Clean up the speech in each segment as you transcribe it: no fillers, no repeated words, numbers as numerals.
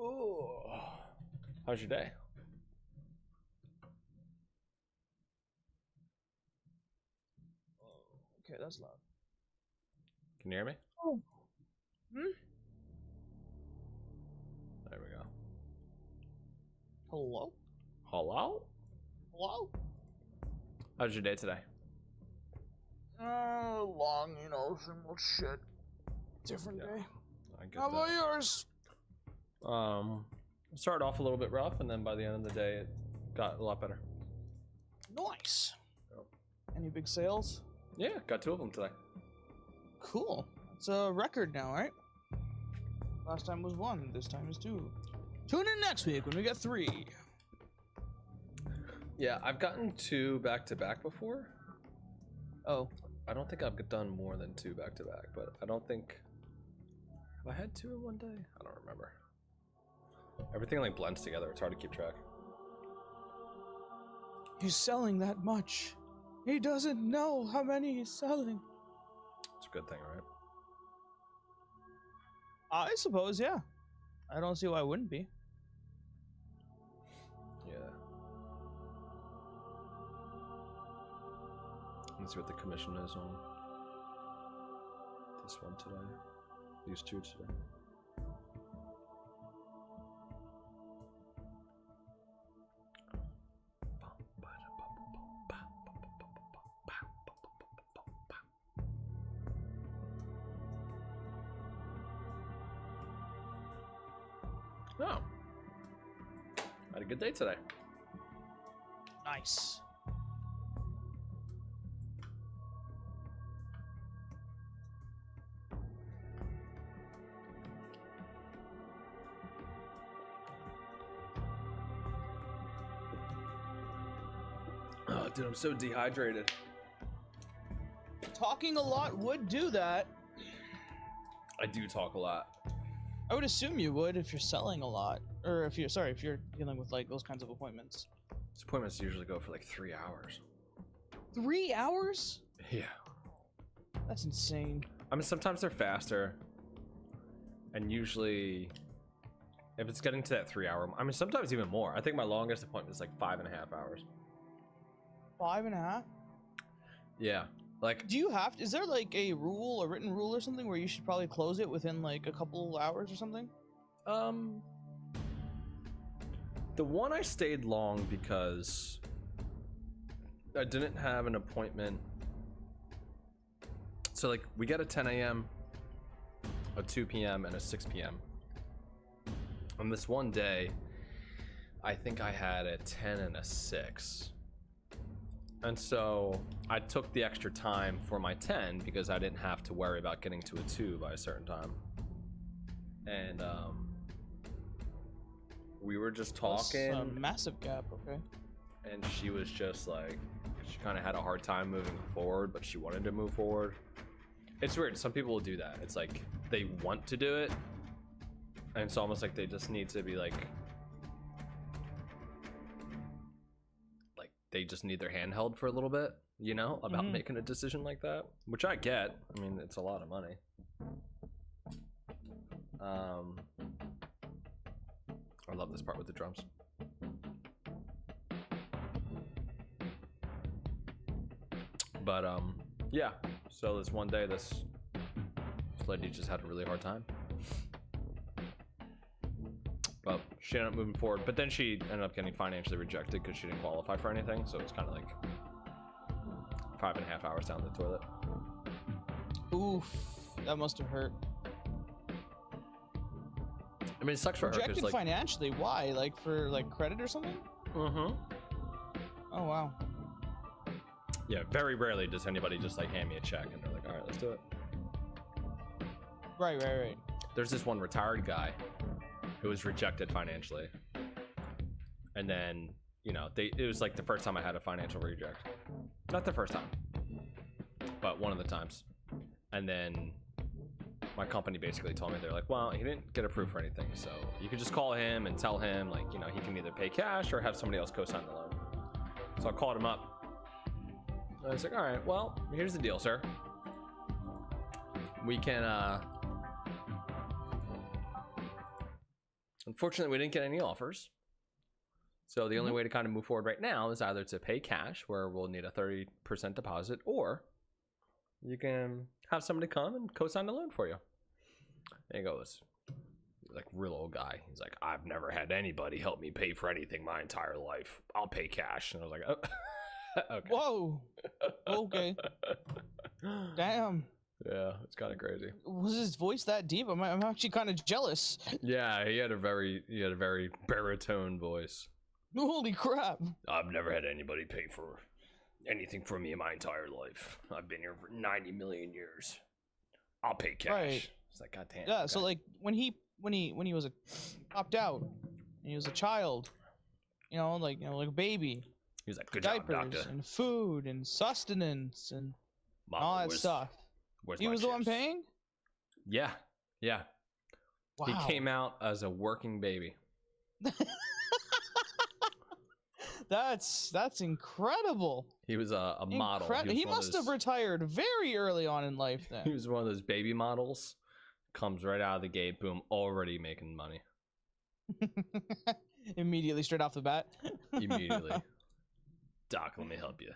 Oh, how's your day? Okay, that's loud. Can you hear me? Oh. Hmm? There we go. Hello? Hello? Hello? How's your day today? Long, similar shit. Different Yeah, day. I get How about that. yours? It started off a little bit rough, and then by the end of the day, it got a lot better. Nice. Yep. Any big sales? Yeah, got 2 of them today. Cool. It's a record now, right? Last time was 1, this time is 2. Tune in next week when we get 3. Yeah, I've gotten 2 back-to-back before. Oh. I don't think I've done more than 2 back-to-back, but I don't think... Have I had 2 in one day? I don't remember. Everything like blends together. It's hard to keep track. He's selling that much. He doesn't know how many he's selling. It's a good thing, right? I suppose, yeah. I don't see why it wouldn't be. Yeah. Let's see what the commission is on this one today. These 2 today. Oh. Had a good day today. Nice. Oh, dude, I'm so dehydrated. Talking a lot would do that. I do talk a lot. I would assume you would if you're selling a lot. Or if you're dealing with like those kinds of appointments. These appointments usually go for like 3 hours. 3 hours? Yeah. That's insane. I mean, sometimes they're faster. And usually, if it's getting to that 3 hour, I mean, sometimes even more. I think my longest appointment is like 5.5 hours. 5.5? Yeah. Like, Do you have to, is there like a rule, a written rule or something where you should probably close it within like a couple hours or something? the one I stayed long because I didn't have an appointment. So like we get a 10 a.m., a 2 p.m. and a 6 p.m. On this one day, I think I had a 10 and a 6. And so I took the extra time for my 10 because I didn't have to worry about getting to a 2 by a certain time. And we were just talking. That's a massive gap, okay. And she was just like, she kind of had a hard time moving forward, but she wanted to move forward. It's weird. Some people will do that. It's like they want to do it, and it's almost like they just need to be like they just need their hand held for a little bit, you know, about making a decision like that, which I get. I mean, it's a lot of money. I love this part with the drums. But yeah, so this one day this lady just had a really hard time, but she ended up moving forward. But then she ended up getting financially rejected because she didn't qualify for anything, so it was kind of like 5.5 hours down the toilet. Oof, that must have hurt. I mean, it sucks for her Rejected because, like, financially. Why? Like for like credit or something? oh wow. Yeah, very rarely does anybody just like hand me a check and they're like, all right, let's do it. Right. There's this one retired guy who was rejected financially, and then, you know, it was like the first time I had a financial reject. Not the first time, but one of the times. And then my company basically told me, they're like, well, he didn't get approved for anything, so you could just call him and tell him, like, you know, he can either pay cash or have somebody else co-sign the loan. So I called him up. I was like, all right, well, here's the deal, sir. We can Unfortunately, we didn't get any offers. So the only way to kind of move forward right now is either to pay cash, where we'll need a 30% deposit, or you can have somebody come and co-sign the loan for you. There he goes. Like, real old guy. He's like, I've never had anybody help me pay for anything my entire life. I'll pay cash. And I was like, oh, okay. Whoa. Okay. Damn. Yeah, it's kind of crazy. Was his voice that deep? I'm actually kind of jealous. Yeah, he had a very baritone voice. Holy crap. I've never had anybody pay for anything for me in my entire life. I've been here for 90 million years. I'll pay cash. Right. It's like, God damn. Yeah, okay. so like when he was popped out and he was a child, like a baby. He was like, good job, diapers doctor. and food and sustenance and Mama, all that stuff. He was the one paying? Yeah. Yeah. Wow. He came out as a working baby. That's incredible. He was a model. He must have retired very early on in life then. He was one of those baby models. Comes right out of the gate, boom, already making money. Immediately, straight off the bat. Immediately. Doc, let me help you.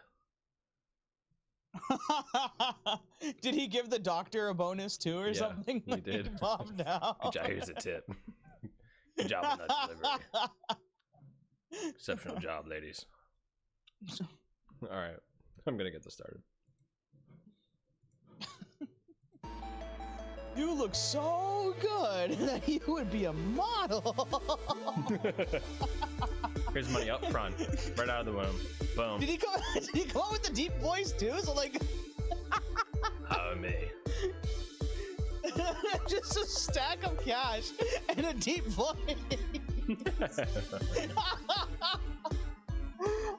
Did he give the doctor a bonus too, or something? He did. Bombed out. Good job. Here's a tip. Good job on that delivery. Exceptional job, ladies. All right, I'm gonna get this started. You look so good that you would be a model. Here's money up front, right out of the womb. Boom. Did he come out with the deep voice too? So like, oh me. Just a stack of cash and a deep voice.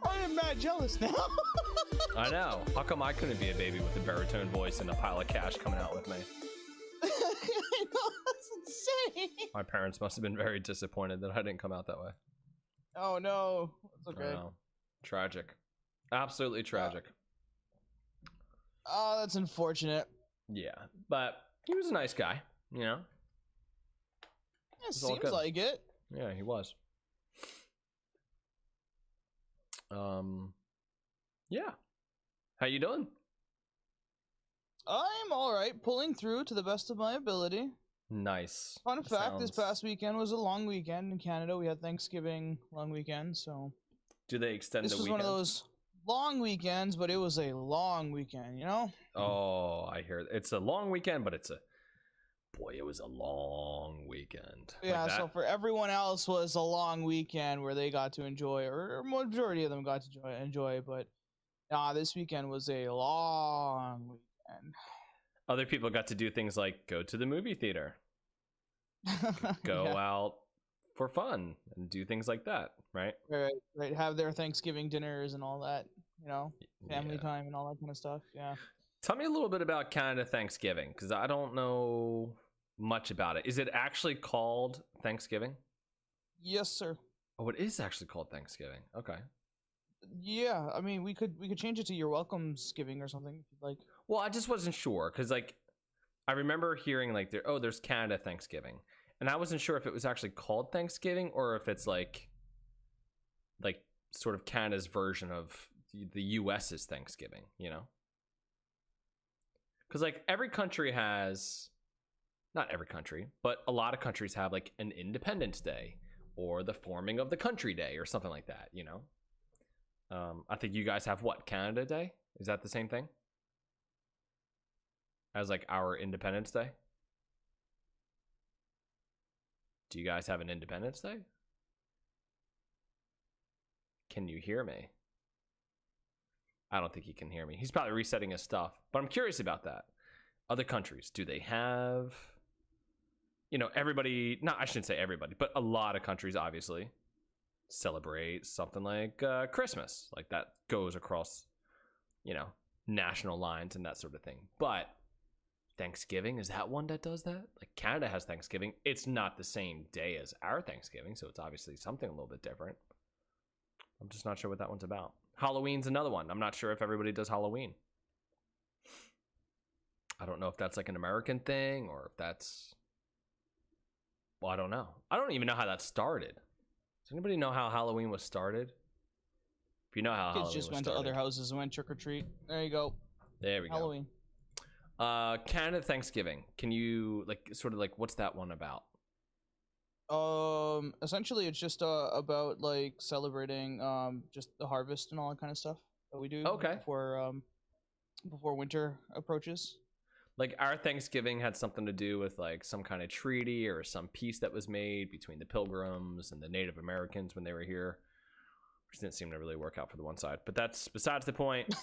I am mad jealous now. I know. How come I couldn't be a baby with a baritone voice and a pile of cash coming out with me? I know, that's insane. My parents must have been very disappointed that I didn't come out that way. Oh no, it's okay. I know. Tragic. Absolutely tragic. Oh, that's unfortunate. Yeah, but he was a nice guy, you know? It seems like it. Yeah, he was. Yeah. How you doing? I'm alright, pulling through to the best of my ability. Nice. Fun fact, this past weekend was a long weekend in Canada. We had Thanksgiving long weekend, so... Do they extend the weekend? This was one of those long weekends, but it was a long weekend, you know? Oh, I hear it. It's a long weekend, but it's a... Boy, it was a long weekend. Yeah, so for everyone else was a long weekend where they got to enjoy, or majority of them got to enjoy, but this weekend was a long weekend. Other people got to do things like go to the movie theater, go out for fun, and do things like that, right? Right. Have their Thanksgiving dinners and all that, you know, family time and all that kind of stuff. Yeah. Tell me a little bit about Canada Thanksgiving, because I don't know much about it. Is it actually called Thanksgiving? Yes, sir. Oh, it is actually called Thanksgiving. Okay. Yeah, I mean, we could change it to your Welcomesgiving or something if you'd like. Well, I just wasn't sure, because like I remember hearing like there's Canada Thanksgiving, and I wasn't sure if it was actually called Thanksgiving or if it's like sort of Canada's version of the US's Thanksgiving, you know? Because like every country has, not every country, but a lot of countries have like an Independence Day or the forming of the country day or something like that, you know? I think you guys have what, Canada Day? Is that the same thing as like our Independence Day? Do you guys have an Independence Day? Can you hear me? I don't think he can hear me. He's probably resetting his stuff, but I'm curious about that. Other countries, do they have, you know, everybody, I shouldn't say everybody, but a lot of countries obviously celebrate something like Christmas. Like that goes across, you know, national lines and that sort of thing. But Thanksgiving, is that one that does that? Like Canada has Thanksgiving. It's not the same day as our Thanksgiving, so it's obviously something a little bit different. I'm just not sure what that one's about. Halloween's another one. I'm not sure if everybody does Halloween. I don't know if that's like an American thing or if that's Well, I don't know. I don't even know how that started. Does anybody know how Halloween was started? If you know how Kids Halloween just was went started. to other houses and went trick or treat. There you go. There we go. Halloween. Canada Thanksgiving. Can you sort of what's that one about? Essentially it's just about like celebrating just the harvest and all that kind of stuff that we do before winter approaches. Like our Thanksgiving had something to do with like some kind of treaty or some peace that was made between the Pilgrims and the Native Americans when they were here, which didn't seem to really work out for the one side, but that's besides the point.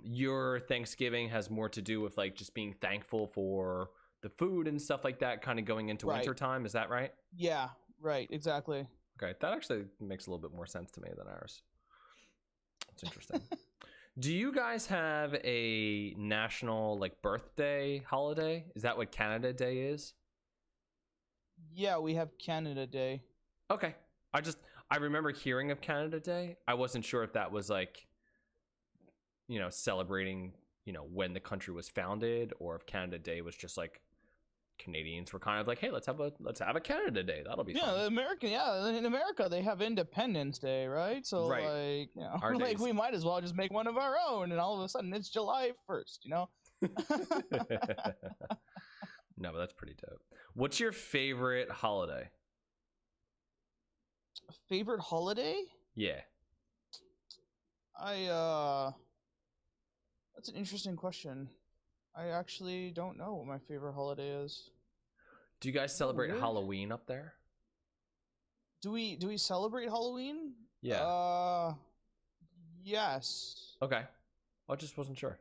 Your Thanksgiving has more to do with like just being thankful for the food and stuff like that, kind of going into winter time. Is that right? Yeah, right, exactly. Okay, that actually makes a little bit more sense to me than ours. It's interesting. Do you guys have a national like birthday holiday? Is that what Canada Day is? Yeah, we have Canada Day. Okay. I remember hearing of Canada Day. I wasn't sure if that was like, celebrating, when the country was founded, or if Canada Day was just like Canadians were kind of like, hey, let's have a Canada Day. That'll be fun. In America they have Independence Day, right? So right. like we might as well just make one of our own, and all of a sudden it's July 1st, No, but that's pretty dope. What's your favorite holiday? Favorite holiday? Yeah. That's an interesting question. I actually don't know what my favorite holiday is. Do you guys celebrate Halloween up there? Do we celebrate Halloween? Yeah. Yes. Okay. I just wasn't sure.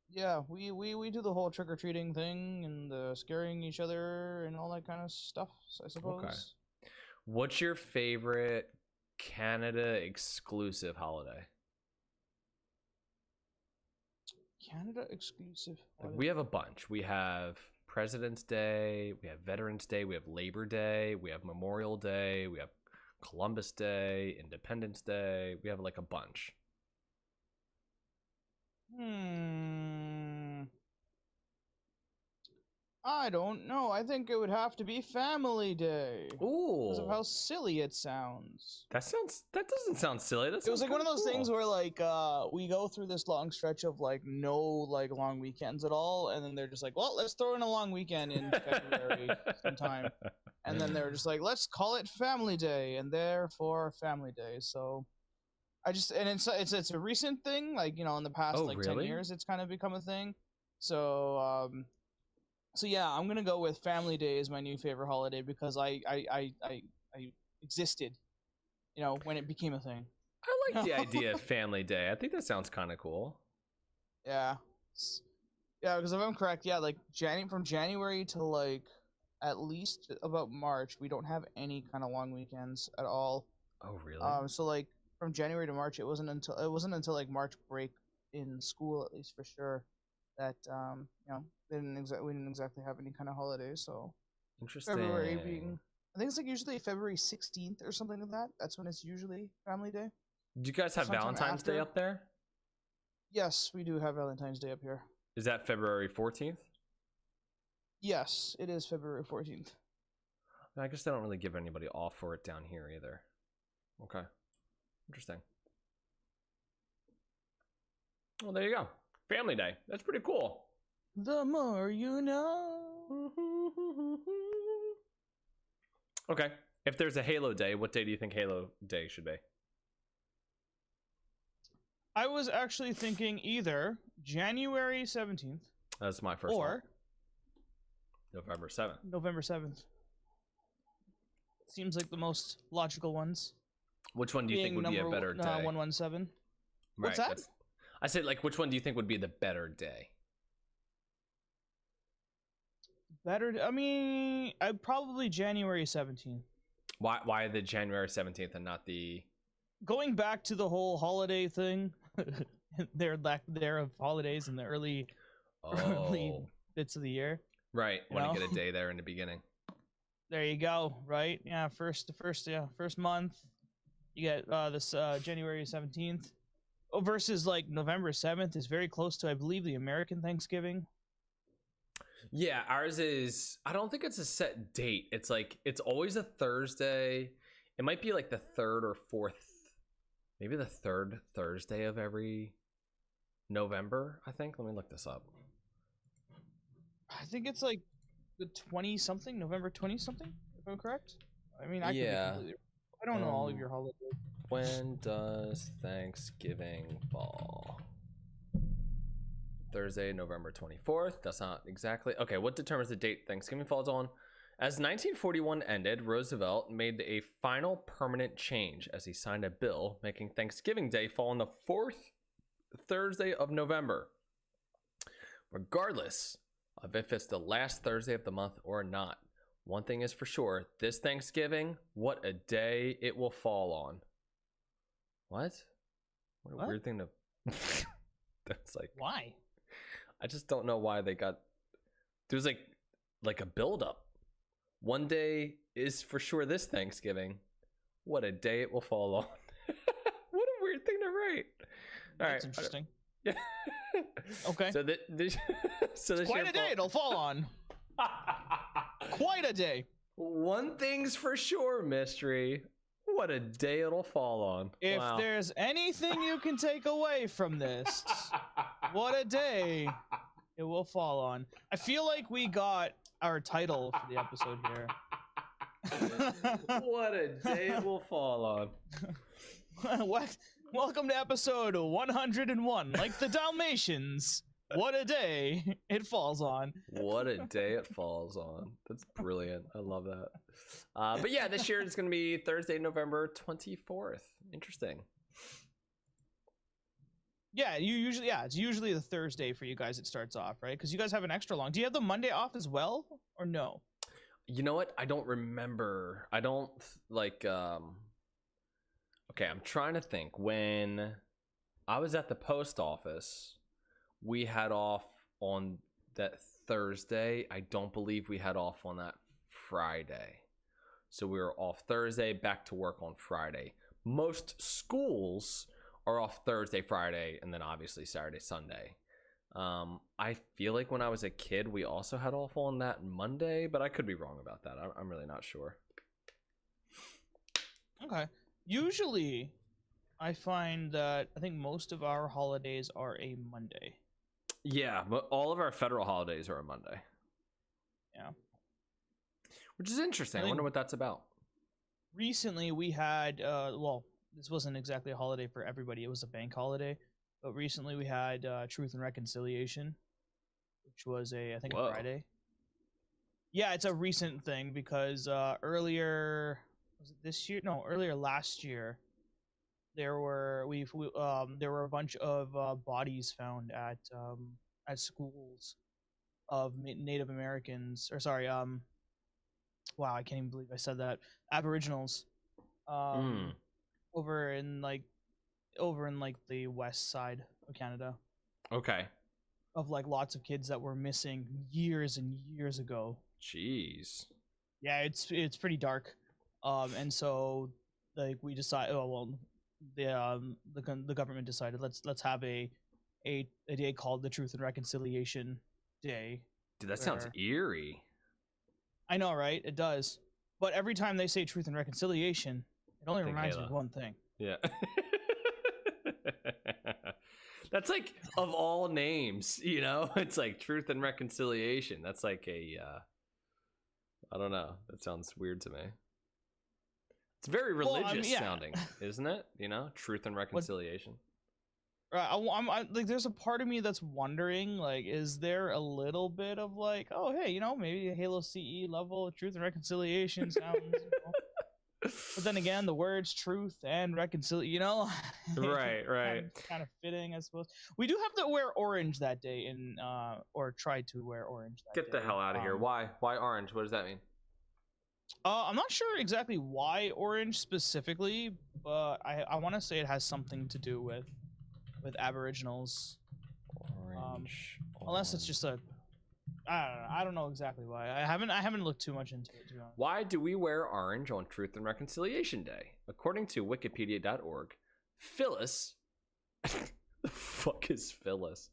Yeah, we do the whole trick-or-treating thing and the scaring each other and all that kind of stuff, I suppose. Okay. What's your favorite Canada exclusive holiday? Canada exclusive holiday. We have a bunch. We have President's Day, we have Veterans Day, we have Labor Day, we have Memorial Day, we have Columbus Day, Independence Day. We have like a bunch. I don't know. I think it would have to be Family Day. Ooh. Because of how silly it sounds. That doesn't sound silly. That sounds it was like one of those cool. things where like we go through this long stretch of like no like long weekends at all, and then they're just like, well, let's throw in a long weekend in February sometime. And then they're just like, let's call it Family Day, and therefore Family Day. So it's a recent thing, like, in the past 10 years it's kind of become a thing. So so yeah, I'm gonna go with Family Day as my new favorite holiday because I existed, when it became a thing. I like the idea of Family Day. I think that sounds kind of cool. Yeah, because if I'm correct, like from January to like at least about March, we don't have any kind of long weekends at all. Oh really? So like from January to March, it wasn't until like March break in school, at least for sure, that we didn't exactly have any kind of holidays. So interesting. February being, I think it's like usually February 16th or something like that. That's when it's usually Family Day. Do you guys have Valentine's Day up there? Yes, we do have Valentine's Day up here. Is that February 14th? Yes, it is February 14th. I guess they don't really give anybody off for it down here either. Okay. Interesting. Well, there you go. Family Day. That's pretty cool. The more you know. Okay. If there's a Halo Day, what day do you think Halo Day should be? I was actually thinking either January 17th. That's my first one. Or November 7th. November 7th. Seems like the most logical ones. Which one do you think would be a better day? 117. Right. What's that? I said, like, which one do you think would be the better day? I'd probably January 17th. Why the January 17th and not the... Going back to the whole holiday thing, their lack there of holidays in the early bits of the year. Right. Want to get a day there in the beginning. There you go. Right. Yeah. First month. You get this January 17th. Versus like November 7th is very close to, I believe, the American Thanksgiving. Yeah, ours is, I don't think it's a set date. It's like, it's always a Thursday. It might be like the third or fourth, maybe the third Thursday of every November, I think. Let me look this up. I think it's like the 20 something, November 20 something, if I'm correct. I mean, I could be completely, I don't know all of your holidays. When does Thanksgiving fall? Thursday, November 24th. That's not exactly. Okay, what determines the date Thanksgiving falls on? As 1941 ended, Roosevelt made a final permanent change as he signed a bill making Thanksgiving Day fall on the fourth Thursday of November, regardless of if it's the last Thursday of the month or not. One thing is for sure, this Thanksgiving, what a day it will fall on. What a weird thing to... That's like... Why? I just don't know why they got... There's like a buildup. One day is for sure this Thanksgiving. What a day it will fall on. What a weird thing to write. All That's right. interesting. Yeah. Okay. So this Quite a day it'll fall on. Quite a day. One thing's for sure, Mystery. What a day it'll fall on. If Wow. there's anything you can take away from this, what a day it will fall on. I feel like we got our title for the episode here. What a day it will fall on. Welcome to episode 101. Like the Dalmatians, what a day it falls on. What a day it falls on. That's brilliant. I love that. But yeah, this year it's going to be Thursday, November 24th. Interesting. Yeah, it's usually the Thursday for you guys it starts off, right? Because you guys have an extra long. Do you have the Monday off as well, or no? You know what? I don't remember. I don't like okay, I'm trying to think. When I was at the post office, we had off on that Thursday. I don't believe we had off on that Friday. So we were off Thursday, back to work on Friday. Most schools are off Thursday, Friday, and then obviously Saturday, Sunday. I feel like when I was a kid, we also had off on that Monday, but I could be wrong about that. I'm really not sure. Okay. Usually, I find that I think most of our holidays are a Monday. Yeah, but all of our federal holidays are a Monday. Yeah. Which is interesting. I wonder what that's about. Recently, we had, well, this wasn't exactly a holiday for everybody. It was a bank holiday. But recently, we had Truth and Reconciliation, which was I think a Friday. Yeah, it's a recent thing because earlier, was it this year? No, earlier last year, there were a bunch of bodies found at schools of Native Americans, or sorry, wow, I can't even believe I said that. Aboriginals, over in the west side of Canada. Okay. Of like lots of kids that were missing years and years ago. Jeez. Yeah, it's pretty dark. And so like we decided, the government decided let's have a day called the Truth and Reconciliation Day. Dude, that sounds eerie. I know, right? It does. But every time they say Truth and Reconciliation, it only reminds me of one thing. Yeah. That's like, of all names, you know? It's like Truth and Reconciliation. That's like I don't know. That sounds weird to me. It's very religious sounding, isn't it? You know? Truth and Reconciliation. Right. I'm like, there's a part of me that's wondering, like, is there a little bit of like, oh, hey, you know, maybe a Halo CE level of Truth and Reconciliation sounds, you know? But then again, the words truth and reconciliation, you know, right. kind of fitting, I suppose. We do have to wear orange that day, or try to wear orange that day. Get the hell out of here. Why orange? What does that mean? I'm not sure exactly why orange specifically, but I want to say it has something to do with Aboriginals. Orange. Unless it's just I don't know exactly why. I haven't looked too much into it, to be honest. Why do we wear orange on Truth and Reconciliation Day? According to Wikipedia.org, Phyllis, the fuck is Phyllis?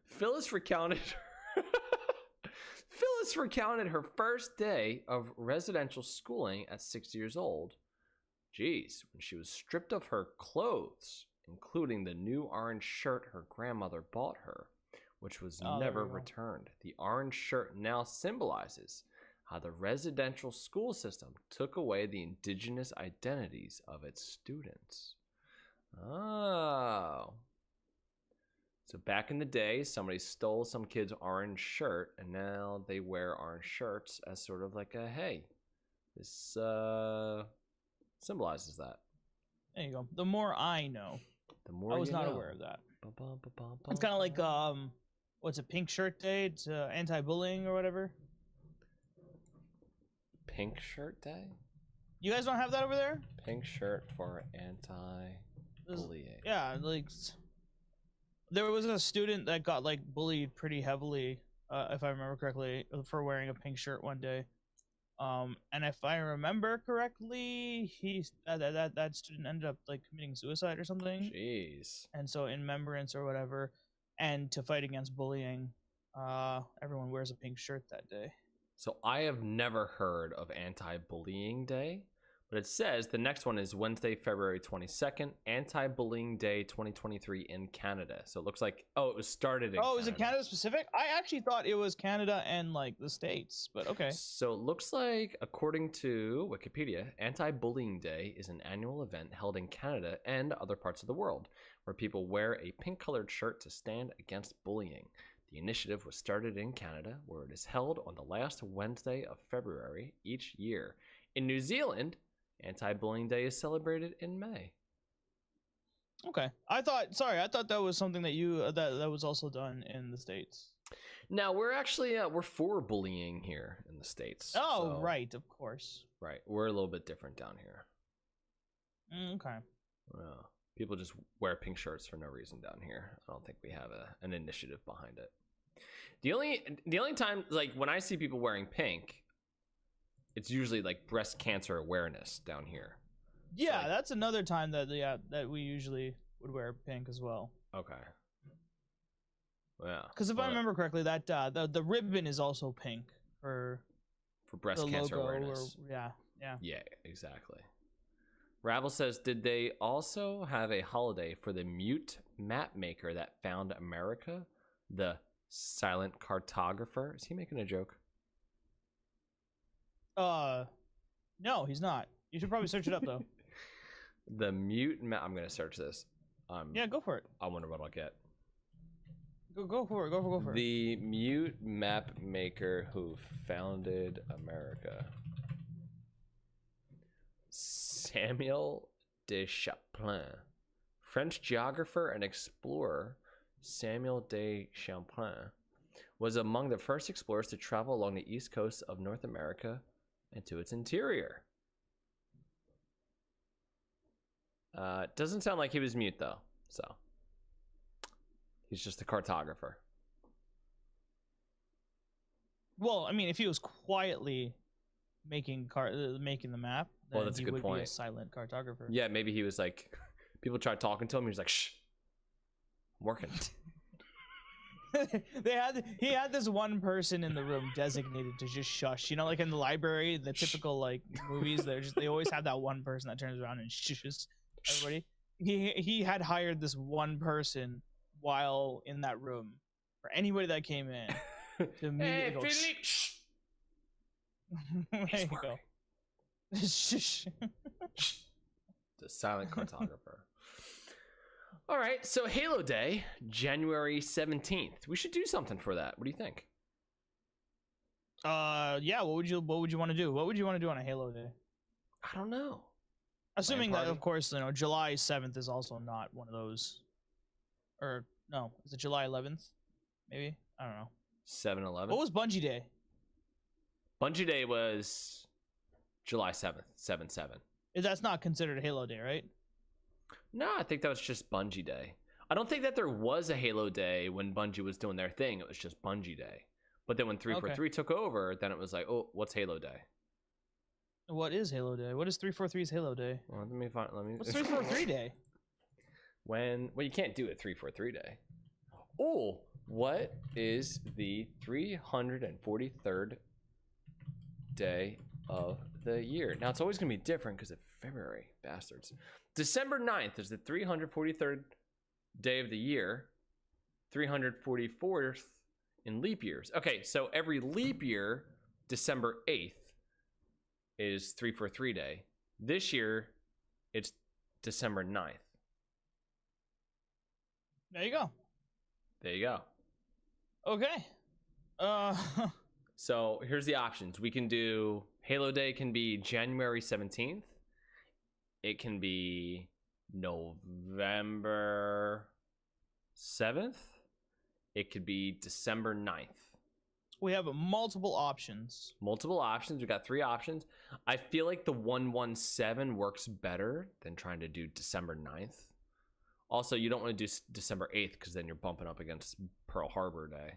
Phyllis recounted Phyllis recounted her first day of residential schooling at 6 years old. Geez, when she was stripped of her clothes, including the new orange shirt her grandmother bought her, which was never returned. The orange shirt now symbolizes how the residential school system took away the indigenous identities of its students. Oh. So back in the day, somebody stole some kid's orange shirt, and now they wear orange shirts as sort of like a, hey, this symbolizes that. There you go. The more I know. The more I was not know. aware of that. It's kind of like, what's a Pink Shirt Day? It's anti-bullying or whatever. Pink Shirt Day? You guys don't have that over there? Pink shirt for anti-bullying. Yeah, like there was a student that got like bullied pretty heavily, if I remember correctly, for wearing a pink shirt one day. And if I remember correctly, that student ended up like committing suicide or something. Jeez. And so in remembrance or whatever, and to fight against bullying, everyone wears a pink shirt that day. So I have never heard of Anti-Bullying Day, but it says the next one is Wednesday, February 22nd, Anti-Bullying Day 2023 in Canada. So it looks like, it was started in Canada. Is it Canada specific? I actually thought it was Canada and like the States, but okay. So it looks like, according to Wikipedia, Anti-Bullying Day is an annual event held in Canada and other parts of the world where people wear a pink-colored shirt to stand against bullying. The initiative was started in Canada, where it is held on the last Wednesday of February each year. In New Zealand, Anti-Bullying Day is celebrated in May. Okay. I thought that was something that you that was also done in the States. Now, we're actually we're for bullying here in the States. Oh, so, right, of course. Right. We're a little bit different down here. Okay. Well, people just wear pink shirts for no reason down here. I don't think we have an initiative behind it. The only time, like, when I see people wearing pink, it's usually like breast cancer awareness down here. Yeah, so, like, that's another time that we usually would wear pink as well. Okay. Yeah. Because if I remember correctly, that the ribbon is also pink for breast cancer awareness. Yeah, exactly. Rabble says, did they also have a holiday for the mute map maker that found America? The silent cartographer? Is he making a joke? No, he's not. You should probably search it up though. The mute map. I'm gonna search this. Yeah, go for it. I wonder what I'll get. Go for it. Go for it. The mute map maker who founded America. Samuel de Champlain. French geographer and explorer Samuel de Champlain was among the first explorers to travel along the east coast of North America and to its interior. Doesn't sound like he was mute though, so he's just a cartographer. Well, I mean, if he was quietly making the map, then well, that's a good point. Be a silent cartographer. Yeah, maybe he was like, people tried talking to him. He was like, "Shh, I'm working." He had this one person in the room designated to just shush. You know, like in the library, the typical like movies, they always have that one person that turns around and shushes everybody. He had hired this one person while in that room for anybody that came in to hey, Philippe, shh. There you go. Shh. The silent cartographer. All right, so Halo Day, January 17th. We should do something for that. What do you think? Yeah. What would you want to do? What would you want to do on a Halo Day? I don't know. Assuming that, of course, you know, July 7th is also not one of those. Or no, is it July 11th? Maybe, I don't know. 7/11. What was Bungie Day? Bungie Day was July 7th, 7/7. That's not considered a Halo Day, right? No, I think that was just Bungie Day. I don't think that there was a Halo Day when Bungie was doing their thing. It was just Bungie Day. But then when 343 took over, then it was like, oh, what's Halo Day? What is Halo Day? What is 343's Halo Day? Well, let me find. What's 343 Day? Well, you can't do it 343 Day. Oh, What is the 343rd day of the year? Now, it's always going to be different because of February, bastards. December 9th is the 343rd day of the year, 344th in leap years. Okay, so every leap year, December 8th is 343 day. This year, it's December 9th. There you go. There you go. Okay. So here's the options. We can do Halo Day can be January 17th. It can be November 7th. It could be December 9th. We have multiple options. Multiple options. We got 3 options. I feel like the 117 works better than trying to do December 9th. Also, you don't want to do December 8th because then you're bumping up against Pearl Harbor Day.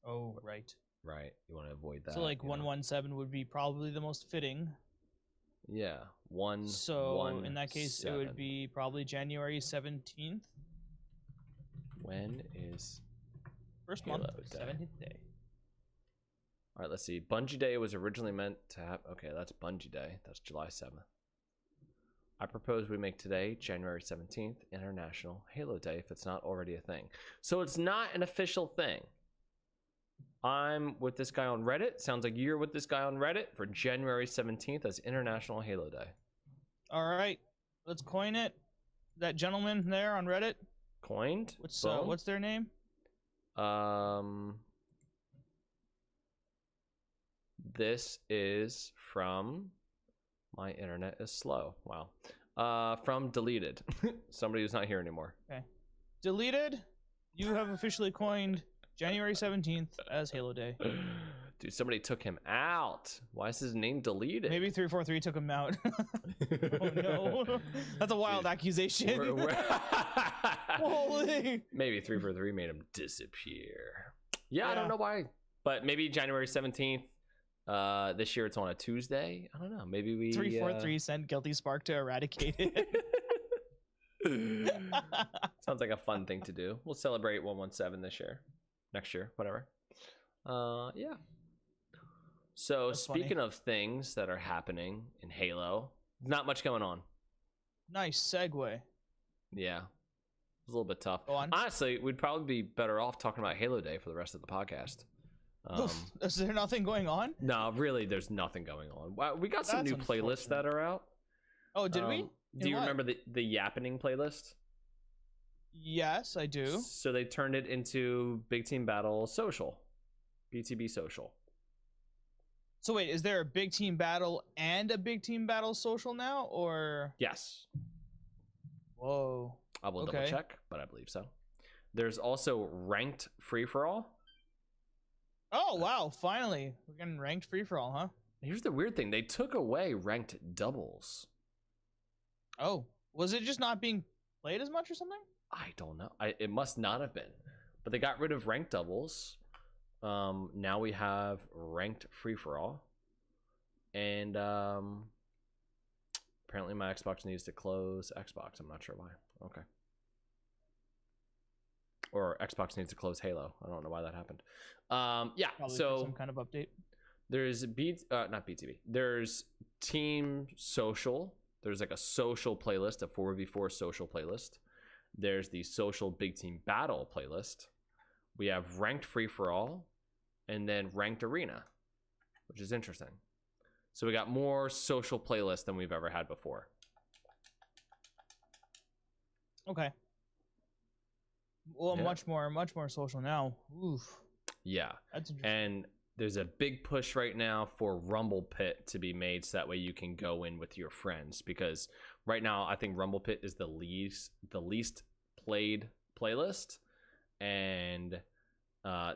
Oh, right. Right. You want to avoid that. So like 117 would be probably the most fitting. Yeah. So in that case, it would be probably January 17th. When is first Halo month, Day? 17th day. All right, let's see. Bungie Day was originally meant to have... Okay, that's Bungie Day. That's July 7th. I propose we make today, January 17th, International Halo Day, if it's not already a thing. So it's not an official thing. I'm with this guy on Reddit. Sounds like you're with this guy on Reddit for January 17th as International Halo Day. All right, let's coin it. That gentleman there on Reddit. Coined? What's their name? This is from... My internet is slow. Wow. From Deleted. Somebody who's not here anymore. Okay. Deleted, you have officially coined January 17th as Halo Day. Dude, somebody took him out. Why is his name deleted? Maybe 343 took him out. Oh no. That's a wild accusation. Holy. Maybe 343 made him disappear. Yeah, I don't Yeah. know why. But maybe January 17th. This year it's on a Tuesday. I don't know. Maybe we 343 sent Guilty Spark to eradicate it. Sounds like a fun thing to do. We'll celebrate 117 this year. Next year, whatever. Yeah. So That's speaking funny. of things that are happening in Halo, not much going on. Nice segue. Yeah. It's a little bit tough. Go on. Honestly, we'd probably be better off talking about Halo Day for the rest of the podcast. Is there nothing going on? No, really, there's nothing going on. Wow, we got some That's new playlists that are out. Oh, did we? Do you remember the Yappening playlist? Yes, I do. So they turned it into Big Team Battle Social. BTB Social. So wait, is there a big team battle and a big team battle social now, or? Yes. Whoa. I will Okay. double check, but I believe so. There's also Ranked Free-For-All. Oh wow! Finally, we're getting ranked free for all, huh? Here's the weird thing. They took away Ranked Doubles. Oh, was it just not being played as much or something? I don't know. It must not have been. But they got rid of Ranked Doubles. Now we have Ranked Free-For-All. And apparently my Xbox needs to close Xbox. I'm not sure why. Okay. Or Xbox needs to close Halo. I don't know why that happened. Yeah, Probably so for some kind of update. there's not BTB. There's Team Social. There's like a social playlist, a 4v4 social playlist. There's the social Big Team Battle playlist. We have Ranked Free-For-All, and then Ranked Arena, which is interesting. So we got more social playlists than we've ever had before. Okay. Well, Yeah. much more social now. Oof. Yeah. That's interesting. And there's a big push right now for Rumble Pit to be made so that way you can go in with your friends, because right now I think Rumble Pit is the least played playlist, and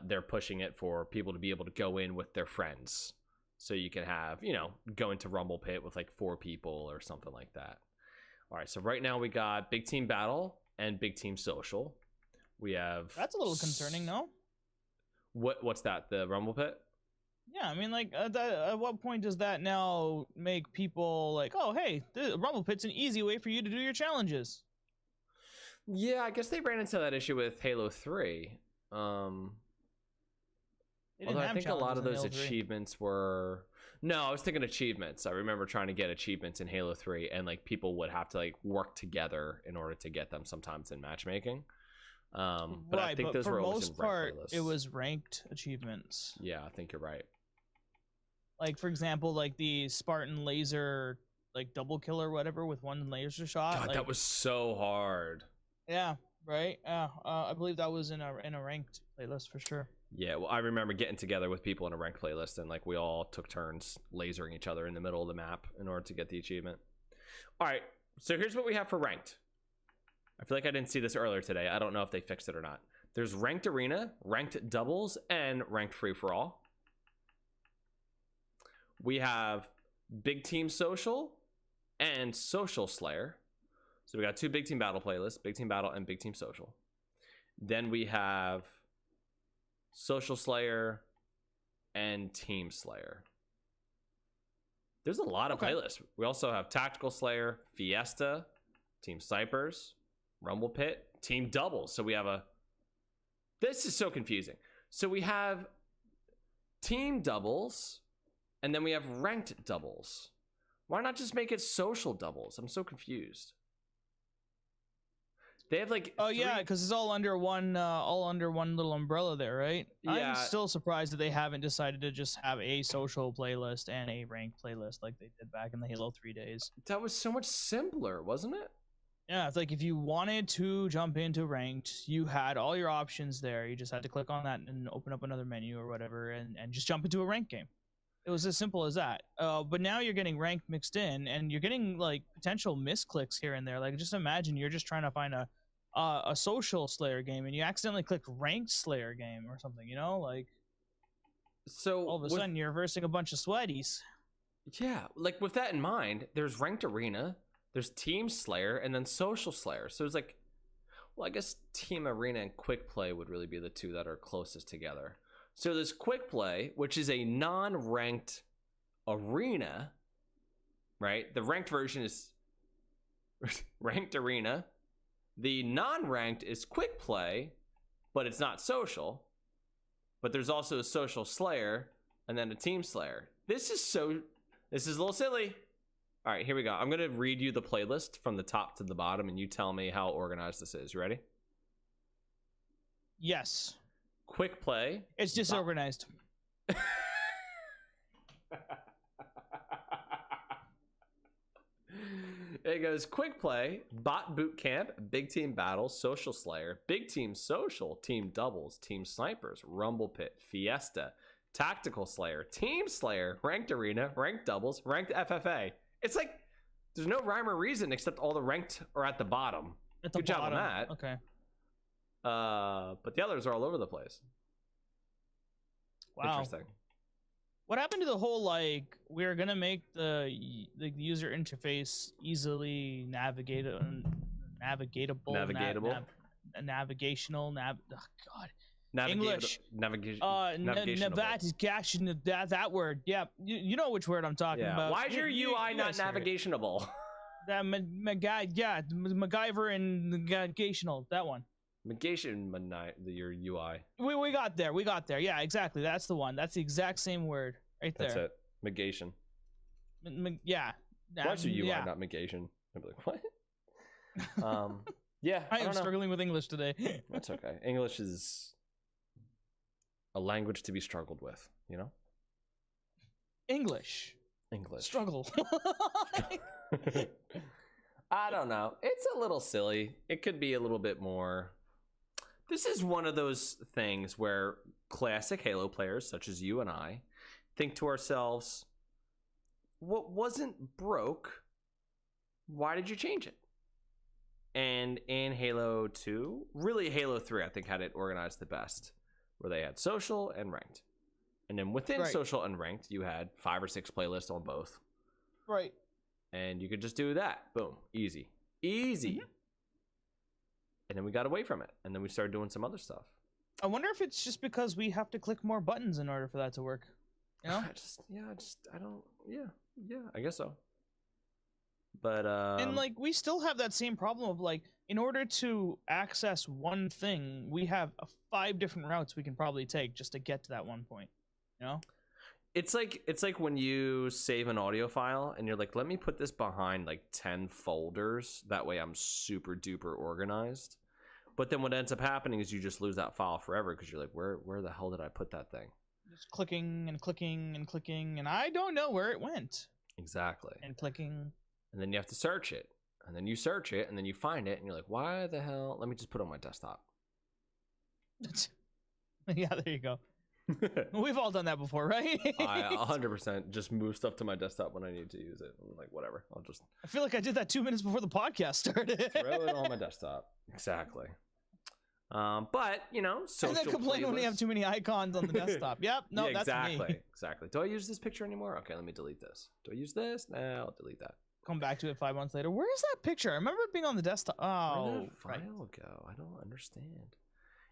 they're pushing it for people to be able to go in with their friends, so you can have, go into Rumble Pit with like 4 people or something like that. All right, so right now we got Big Team Battle and Big Team Social. We have That's a little concerning, no? What's that? The Rumble Pit? Yeah, I mean, like, at what point does that now make people like, oh, hey, the Rumble Pit's an easy way for you to do your challenges? Yeah, I guess they ran into that issue with Halo 3. They didn't Although I have think a lot challenges of in those Halo 3. achievements were. No, I was thinking achievements. I remember trying to get achievements in Halo 3, and like people would have to like work together in order to get them sometimes in matchmaking. But I think those for were always in most ranked part, playlists. it was ranked achievements. Yeah, I think you're right. Like for example, like the Spartan laser, like double kill or whatever with one laser shot. God, like, that was so hard. Yeah, right. Yeah, I believe that was in a ranked playlist for sure. Yeah, well, I remember getting together with people in a ranked playlist, and like we all took turns lasering each other in the middle of the map in order to get the achievement. All right, so here's what we have for ranked. I feel like I didn't see this earlier today. I don't know if they fixed it or not. There's ranked arena, ranked doubles, and ranked free for all. We have big team social and social slayer. So we got 2 big team battle playlists, big team battle and big team social. Then we have social slayer and team slayer. There's a lot of playlists. We also have tactical slayer, fiesta, team snipers, rumble pit, team doubles. So we have this is so confusing. So we have team doubles, and then we have ranked doubles. Why not just make it social doubles? I'm so confused. They have like yeah, because it's all under one little umbrella there, right? Yeah. I'm still surprised that they haven't decided to just have a social playlist and a ranked playlist like they did back in the Halo 3 days. That was so much simpler, wasn't it? Yeah, it's like if you wanted to jump into ranked, you had all your options there. You just had to click on that and open up another menu or whatever and just jump into a ranked game. It was as simple as that. But now you're getting ranked mixed in, and you're getting like potential misclicks here and there. Like just imagine you're just trying to find a social Slayer game, and you accidentally click ranked Slayer game or something. You know, like so all of a sudden you're versing a bunch of sweaties. Yeah, like with that in mind, there's ranked arena, there's team slayer, and then social slayer. So it's like, well, I guess team arena and quick play would really be the 2 that are closest together. So there's quick play, which is a non-ranked arena, right? The ranked version is ranked arena. The non-ranked is quick play, but it's not social. But there's also a social slayer and then a team slayer. This is a little silly. All right, here we go. I'm going to read you the playlist from the top to the bottom, and you tell me how organized this is. You ready? Yes. Quick play. It's disorganized. It goes quick play, bot boot camp, big team battle, social slayer, big team social, team doubles, team snipers, rumble pit, fiesta, tactical slayer, team slayer, ranked arena, ranked doubles, ranked FFA. It's like there's no rhyme or reason except all the ranked are at the bottom. Good job on that. Okay. But the others are all over the place. Wow. Interesting. What happened to the whole like we're gonna make the user interface easily navigatable, Navigational. English. Navigation. That word. Yeah, you know which word I'm talking about. Why is your UI not navigationable? That MacGyver and navigational. That one. Your UI. We got there. Yeah, exactly. That's the one. That's the exact same word right there. That's it. Negation. Yeah. Why is your UI not negation? I'd be like, what? Yeah. I am struggling with English today. That's okay. English is a language to be struggled with, you know? English. Struggle. I don't know. It's a little silly. It could be a little bit more. This is one of those things where classic Halo players, such as you and I, think to ourselves, what wasn't broke, why did you change it? And in Halo 2, really Halo 3, I think had it organized the best, where they had social and ranked. And then within social and ranked, you had 5 or 6 playlists on both. Right. And you could just do that. Boom. Easy. Mm-hmm. And then we got away from it. And then we started doing some other stuff. I wonder if it's just because we have to click more buttons in order for that to work. You know? I guess so. But And like we still have that same problem of like, in order to access one thing, we have 5 different routes we can probably take just to get to that one point. You know? it's like when you save an audio file and you're like, let me put this behind like 10 folders. That way I'm super duper organized. But then what ends up happening is you just lose that file forever because you're like, where the hell did I put that thing? Just clicking and clicking and clicking, and I don't know where it went. Exactly. And clicking. And then you have to search it. And then you search it and then you find it and you're like, why the hell? Let me just put it on my desktop. Yeah, there you go. We've all done that before, right? I 100% just move stuff to my desktop when I need to use it. I'm like, whatever. I'll just I feel like I did that 2 minutes before the podcast started. throw it on my desktop. Exactly. But, you know, social and then complain when you have too many icons on the desktop. Yep. No, yeah, that's exactly. me. Exactly. Do I use this picture anymore? Okay, let me delete this. Do I use this? Nah, I'll delete that. Come back to it 5 months later. Where is that picture? I remember it being on the desktop. Oh, where did that file go? I don't understand.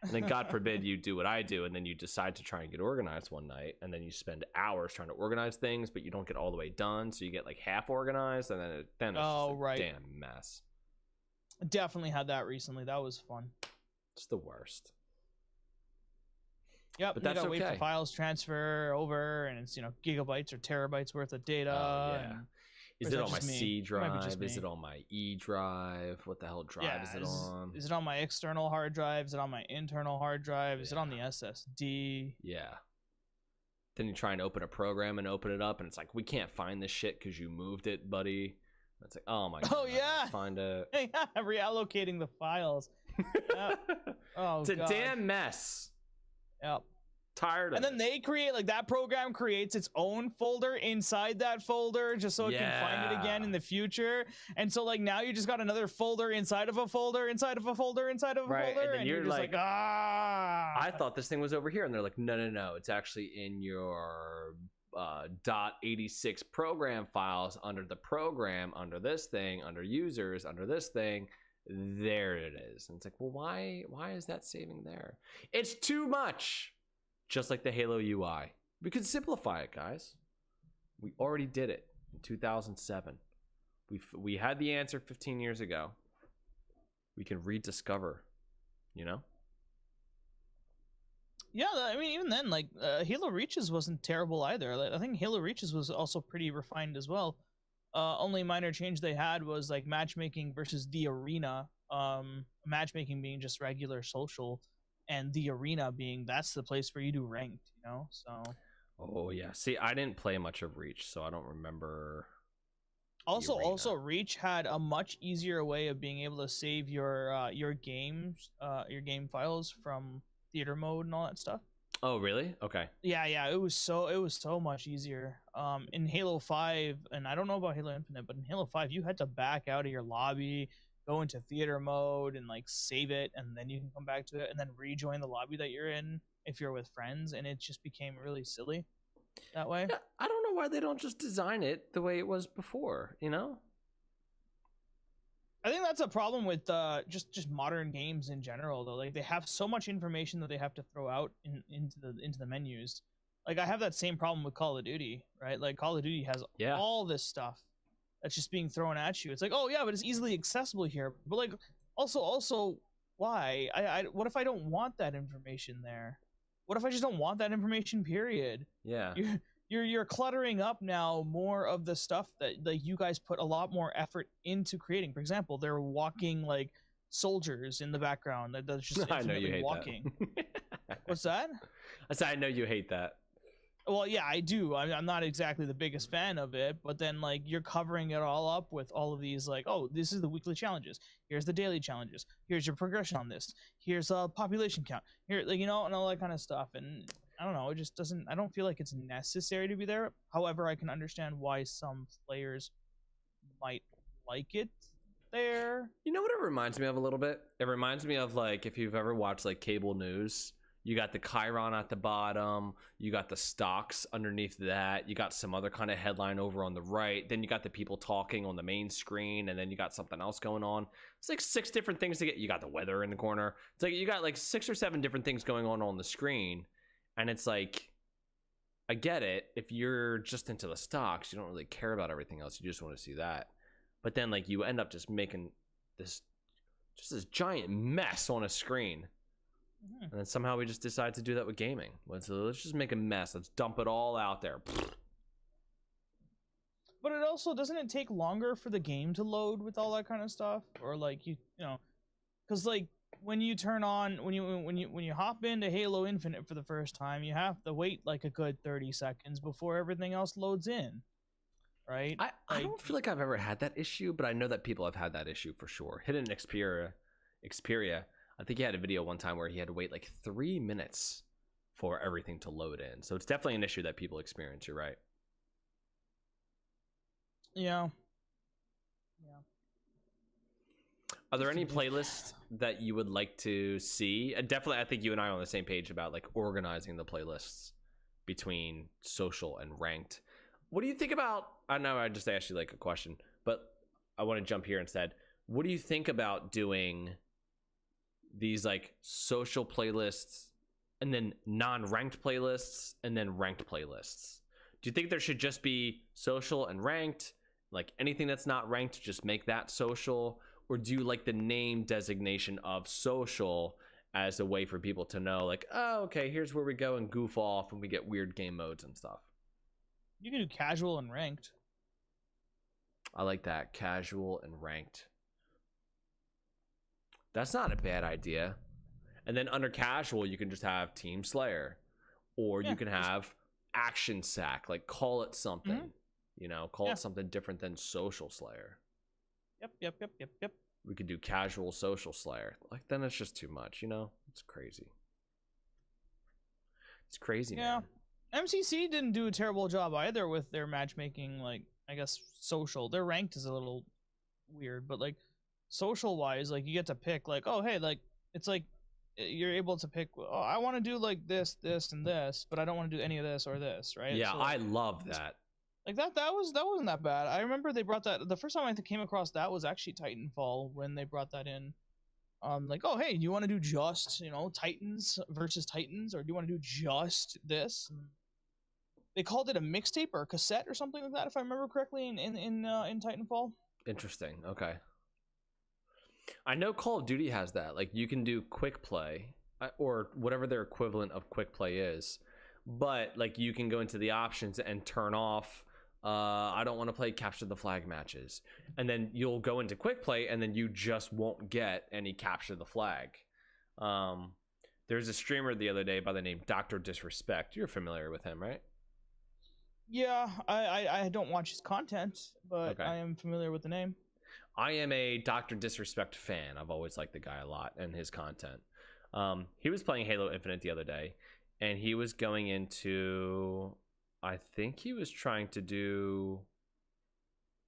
And then God forbid you do what I do and then you decide to try and get organized one night and then you spend hours trying to organize things but you don't get all the way done, so you get like half organized and then it's just a damn mess. Definitely had that recently. That was fun. It's the worst. Yep, but that's you gotta okay. wait for files transfer over, and it's, you know, gigabytes or terabytes worth of data. Yeah. Is it on my C drive? Is me? it on my E drive? What the hell drive is it on? Is it on my external hard drive? Is it on my internal hard drive? Is it on the SSD? Yeah. Then you try and open a program and open it up, and it's like, we can't find this shit because you moved it, buddy. It's like, oh my god. Oh yeah. Find it. Yeah, reallocating the files. Oh, it's a damn mess. Yep. Tired of and then they create, like, that program creates its own folder inside that folder just so it can find it again in the future. And so, like, now you just got another folder inside of a folder inside of a folder inside of a folder, and you're just like, I thought this thing was over here, and they're like, no, it's actually in your .86 program files under the program, under this thing, under users, under this thing. There it is. And it's like, well, why is that saving there? It's too much. Just like the Halo UI. We could simplify it, guys. We already did it in 2007. We had the answer 15 years ago. We can rediscover, you know? Yeah, I mean, even then, like, Halo Reaches wasn't terrible either. Like, I think Halo Reaches was also pretty refined as well. Only minor change they had was, like, matchmaking versus the arena. Matchmaking being just regular social, and the arena being that's the place where you do ranked, you know? So. Oh yeah. See, I didn't play much of Reach, so I don't remember. Also, Reach had a much easier way of being able to save your games, your game files from theater mode and all that stuff. Oh really? Okay. Yeah. It was so much easier. In Halo 5, and I don't know about Halo Infinite, but in Halo 5, you had to back out of your lobby, go into theater mode, and like save it, and then you can come back to it, and then rejoin the lobby that you're in if you're with friends, and it just became really silly that way. Yeah, I don't know why they don't just design it the way it was before, you know? I think that's a problem with just modern games in general, though. Like, they have so much information that they have to throw out into the menus. Like, I have that same problem with Call of Duty, right? Like, Call of Duty has all this stuff that's just being thrown at you. It's like, oh yeah, but it's easily accessible here. But like, also, why? What if I don't want that information there? What if I just don't want that information? Period. Yeah. You're cluttering up now more of the stuff that you guys put a lot more effort into creating. For example, there are walking like soldiers in the background that's just infinitely walking. What's that? I said I know you hate that. Well, yeah, I do. I'm not exactly the biggest fan of it, but then like you're covering it all up with all of these like, oh, this is the weekly challenges. Here's the daily challenges. Here's your progression on this. Here's a population count. Here, like, you know, and all that kind of stuff. And I don't know, it just doesn't. I don't feel like it's necessary to be there. However, I can understand why some players might like it there. You know what it reminds me of a little bit? It reminds me of like if you've ever watched like cable news. You got the Chiron at the bottom. You got the stocks underneath that. You got some other kind of headline over on the right. Then you got the people talking on the main screen, and then you got something else going on. It's like 6 different things to get. You got the weather in the corner. It's like you got like 6 or 7 different things going on the screen, and it's like, I get it. If you're just into the stocks, you don't really care about everything else. You just want to see that. but then like you end up just making this giant mess on a screen. And then somehow we just decided to do that with gaming. So let's just make a mess. Let's dump it all out there. But it also, doesn't it take longer for the game to load with all that kind of stuff? Or like you know, because like when you turn on, when you hop into Halo Infinite for the first time, you have to wait like a good 30 seconds before everything else loads in, right? I don't feel like I've ever had that issue, but I know that people have had that issue for sure. Hidden Xperia, I think he had a video one time where he had to wait like 3 minutes for everything to load in. So it's definitely an issue that people experience. You're right. Yeah. Are there any playlists that you would like to see? Definitely, I think you and I are on the same page about like organizing the playlists between social and ranked. What do you think about, I know I just asked you like a question, but I want to jump here instead. What do you think about doing these like social playlists and then non-ranked playlists and then ranked playlists? Do you think there should just be social and ranked? Like anything that's not ranked, just make that social? Or do you like the name designation of social as a way for people to know like, oh, okay, here's where we go and goof off when we get weird game modes and stuff? You can do casual and ranked. I like that. Casual and ranked. That's not a bad idea. And then under casual, you can just have Team Slayer. Or you can have Action Sack. Like call it something. You know, call it something different than Social Slayer. Yep. We could do casual social Slayer. Like then it's just too much, you know? It's crazy. It's crazy, man. MCC didn't do a terrible job either with their matchmaking, like, I guess social. Their ranked is a little weird, but like social wise, like you get to pick like, oh hey, like it's like you're able to pick, oh, I want to do like this, and this, but I don't want to do any of this or this, right? Yeah, so, I love that. Like that wasn't that bad. I remember they brought that, the first time I came across that was actually Titanfall, when they brought that in. Like, oh hey, do you want to do just, you know, Titans versus Titans, or do you want to do just this? And they called it a mixtape or a cassette or something like that, if I remember correctly, in Titanfall. Interesting. Okay. I know Call of Duty has that. Like you can do quick play or whatever their equivalent of quick play is, but like you can go into the options and turn off I don't want to play capture the flag matches, and then you'll go into quick play and then you just won't get any capture the flag. There's a streamer the other day by the name Dr. Disrespect. You're familiar with him, right? Yeah, I don't watch his content, but okay. I am familiar with the name. I am a Dr. Disrespect fan. I've always liked the guy a lot and his content. He was playing Halo Infinite the other day, and he was going into, I think he was trying to do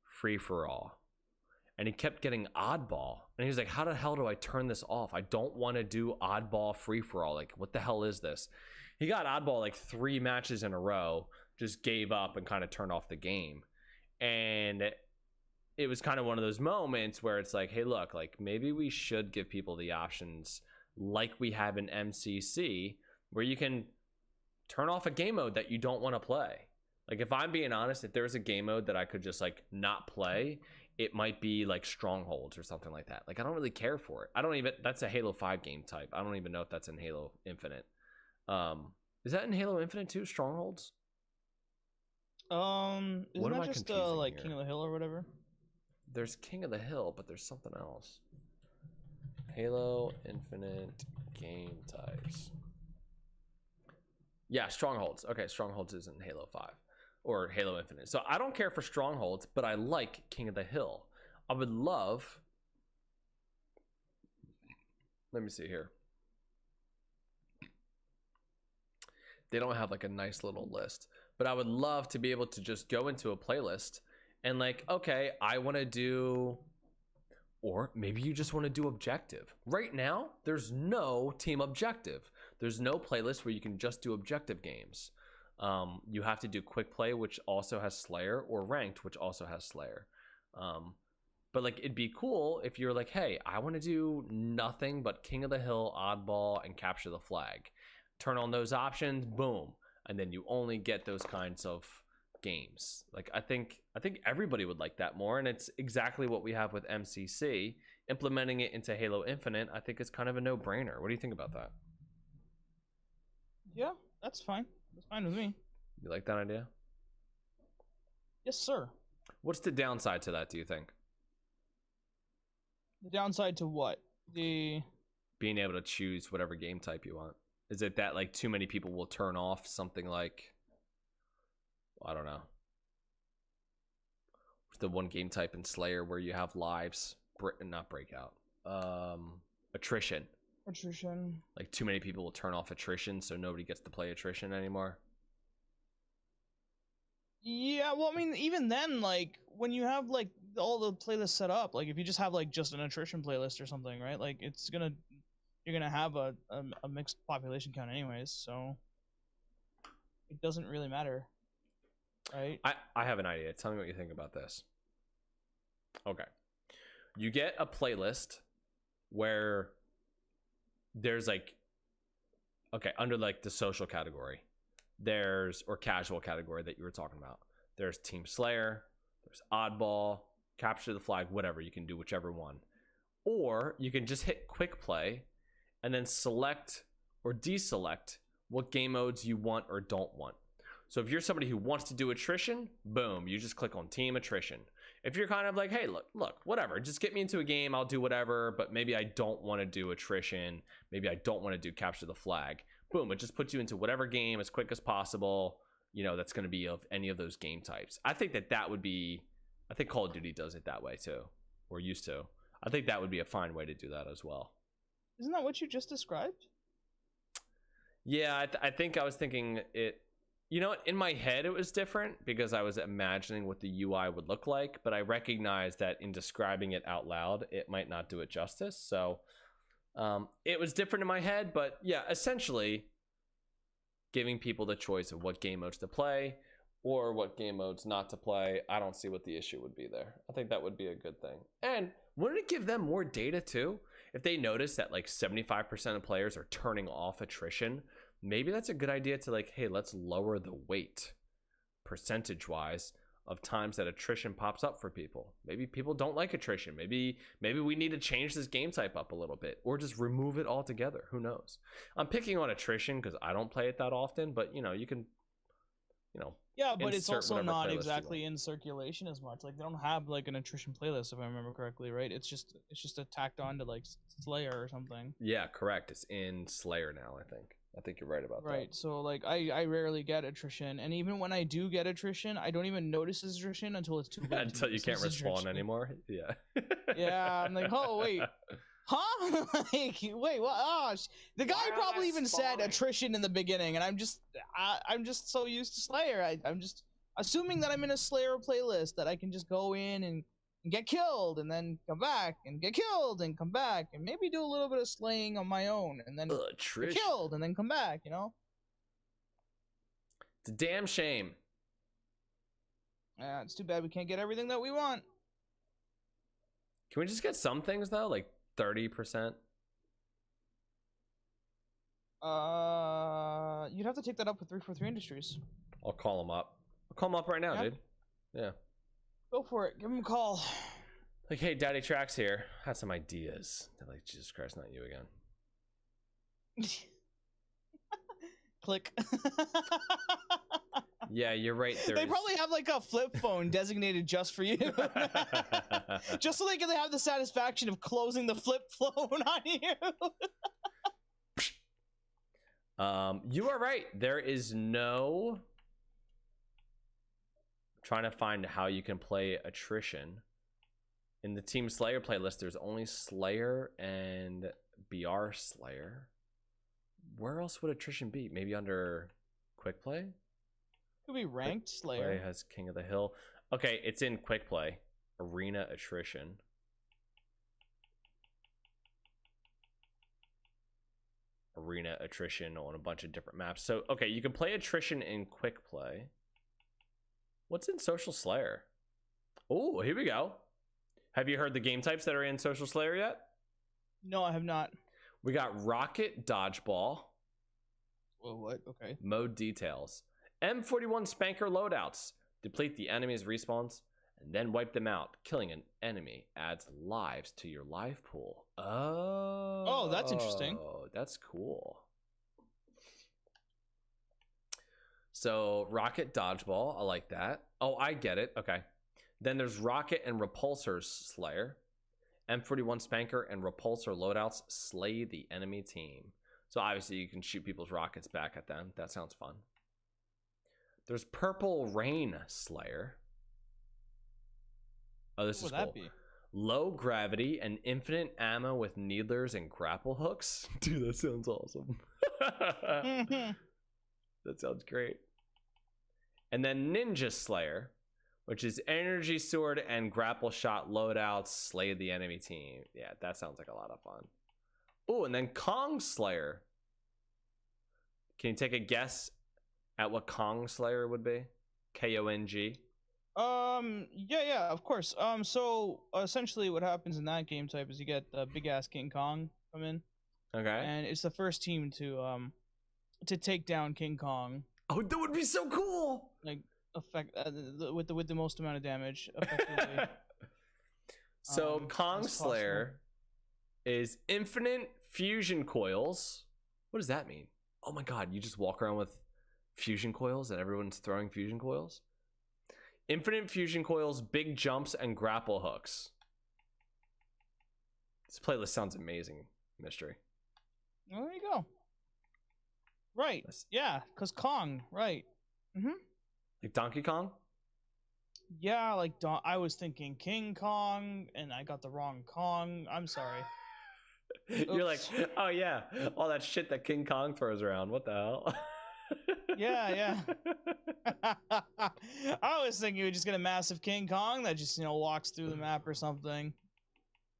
free-for-all, and he kept getting oddball, and he was like, how the hell do I turn this off? I don't want to do oddball free-for-all. Like, what the hell is this? He got oddball like 3 matches in a row, just gave up and kind of turned off the game. And it was kind of one of those moments where it's like, hey, look, like maybe we should give people the options like we have in MCC, where you can turn off a game mode that you don't want to play. Like, if I'm being honest, if there's a game mode that I could just like not play, it might be like Strongholds or something like that. Like, I don't really care for it. I don't even, that's a Halo 5 game type. I don't even know if that's in Halo Infinite. Is that in Halo Infinite too, Strongholds? Isn't that just like here? King of the Hill or whatever? There's King of the Hill, but there's something else. Halo Infinite game types. Yeah, Strongholds. Okay, Strongholds is in Halo 5 or Halo Infinite. So I don't care for Strongholds, but I like King of the Hill. I would love, let me see here. They don't have like a nice little list, but I would love to be able to just go into a playlist and like, okay, I want to do, or maybe you just want to do objective. Right now, there's no team objective. There's no playlist where you can just do objective games. You have to do quick play, which also has Slayer, or ranked, which also has Slayer. But like, it'd be cool if you're like, hey, I want to do nothing but King of the Hill, Oddball, and Capture the Flag. Turn on those options, boom. And then you only get those kinds of games. Like I think everybody would like that more, and it's exactly what we have with MCC. Implementing it into Halo Infinite, I think is kind of a no-brainer. What do you think about that? Yeah, that's fine. That's fine with me. You like that idea? Yes, sir. What's the downside to that, do you think? The downside to what? The being able to choose whatever game type you want. Is it that like too many people will turn off something like, I don't know, the one game type in Slayer where you have lives, not breakout, attrition. Like too many people will turn off attrition, so nobody gets to play attrition anymore. Yeah, well, I mean, even then, like when you have like all the playlists set up, like if you just have like just an attrition playlist or something, right? Like you're gonna have a mixed population count anyways, so it doesn't really matter, right? I have an idea. Tell me what you think about this. Okay, you get a playlist where there's like, okay, under like the social category, there's, or casual category that you were talking about, there's Team Slayer, there's Oddball, Capture the Flag, whatever. You can do whichever one, or you can just hit quick play and then select or deselect what game modes you want or don't want. So if you're somebody who wants to do attrition, boom, you just click on Team Attrition. If you're kind of like, hey, look, whatever, just get me into a game, I'll do whatever, but maybe I don't want to do attrition, maybe I don't want to do Capture the Flag, boom, it just puts you into whatever game as quick as possible, you know, that's going to be of any of those game types. I think that would be, I think Call of Duty does it that way too, or used to. I think that would be a fine way to do that as well. Isn't that what you just described? Yeah, I think I was thinking it, you know, in my head it was different because I was imagining what the UI would look like, but I recognize that in describing it out loud, it might not do it justice. So it was different in my head, but yeah, essentially giving people the choice of what game modes to play or what game modes not to play. I don't see what the issue would be there. I think that would be a good thing. And wouldn't it give them more data too? If they notice that like 75% of players are turning off attrition, maybe that's a good idea to like, hey, let's lower the weight percentage wise of times that attrition pops up for people. Maybe people don't like attrition. Maybe we need to change this game type up a little bit or just remove it altogether. Who knows? I'm picking on attrition because I don't play it that often, but you know, you can, you know. Yeah, but it's also not exactly in circulation as much. Like they don't have like an attrition playlist, if I remember correctly, right? It's just tacked on to like Slayer or something. Yeah, correct. It's in Slayer now, I think. I think you're right about that. Right, so like I rarely get attrition, and even when I do get attrition, I don't even notice attrition until it's too late. Until you can't respawn anymore. Yeah. Yeah, I'm like, oh wait, huh? Like, wait, what? Oh, the guy probably even said attrition in the beginning, and I'm just so used to Slayer. I'm just assuming that I'm in a Slayer playlist that I can just go in and get killed and then come back and get killed and come back and maybe do a little bit of slaying on my own and then get killed and then come back, you know? It's a damn shame. Yeah, it's too bad we can't get everything that we want. Can we just get some things though? Like 30%? You'd have to take that up with 343 Industries. I'll call them up. I'll call them up right now, dude. Yeah. Go for it. Give him a call. Like, hey, Daddy Trax here. I had some ideas. They're like, Jesus Christ, not you again. Click. Yeah, you're right. They probably have like a flip phone designated just for you. Just so they can have the satisfaction of closing the flip phone on you. You are right. There is no... Trying to find how you can play attrition. In the Team Slayer playlist, there's only Slayer and BR Slayer. Where else would attrition be? Maybe under Quick Play? Could be ranked Slayer. Play has King of the Hill. Okay, it's in Quick Play. Arena attrition. Arena attrition on a bunch of different maps. So, okay, you can play attrition in Quick Play. What's in Social Slayer? Oh, here we go. Have you heard the game types that are in Social Slayer yet? No, I have not. We got Rocket Dodgeball. Well, what? Okay. Mode details. M41 Spanker loadouts. Deplete the enemy's respawns and then wipe them out. Killing an enemy adds lives to your life pool. Oh, that's interesting. That's cool. So rocket dodgeball, I like that. Oh, I get it. Okay. Then there's rocket and repulsor slayer. M41 spanker and repulsor loadouts slay the enemy team. So obviously you can shoot people's rockets back at them. That sounds fun. There's purple rain slayer. Oh, this is cool. What would that be? Low gravity and infinite ammo with needlers and grapple hooks. Dude, that sounds awesome. That sounds great. And then Ninja Slayer, which is energy sword and grapple shot loadouts slay the enemy team. Yeah, that sounds like a lot of fun. Oh, and then Kong Slayer. Can you take a guess at what Kong Slayer would be? K-O-N-G. Yeah, of course. So essentially what happens in that game type is you get the big ass King Kong come in. Okay. And it's the first team to take down King Kong. Oh, that would be so cool. Like effect with the most amount of damage effectively. So Kong Slayer is infinite fusion coils. What does that mean? Oh my god, you just walk around with fusion coils and everyone's throwing fusion coils? Infinite fusion coils, big jumps, and grapple hooks. This playlist sounds amazing, Mystery. Well, there you go. Right. Yeah, because Kong, right. Mm-hmm. Like Donkey Kong? Yeah, like I was thinking King Kong, and I got the wrong Kong. I'm sorry. You're like, oh yeah, all that shit that King Kong throws around. What the hell? Yeah. I was thinking we just get a massive King Kong that just, walks through the map or something.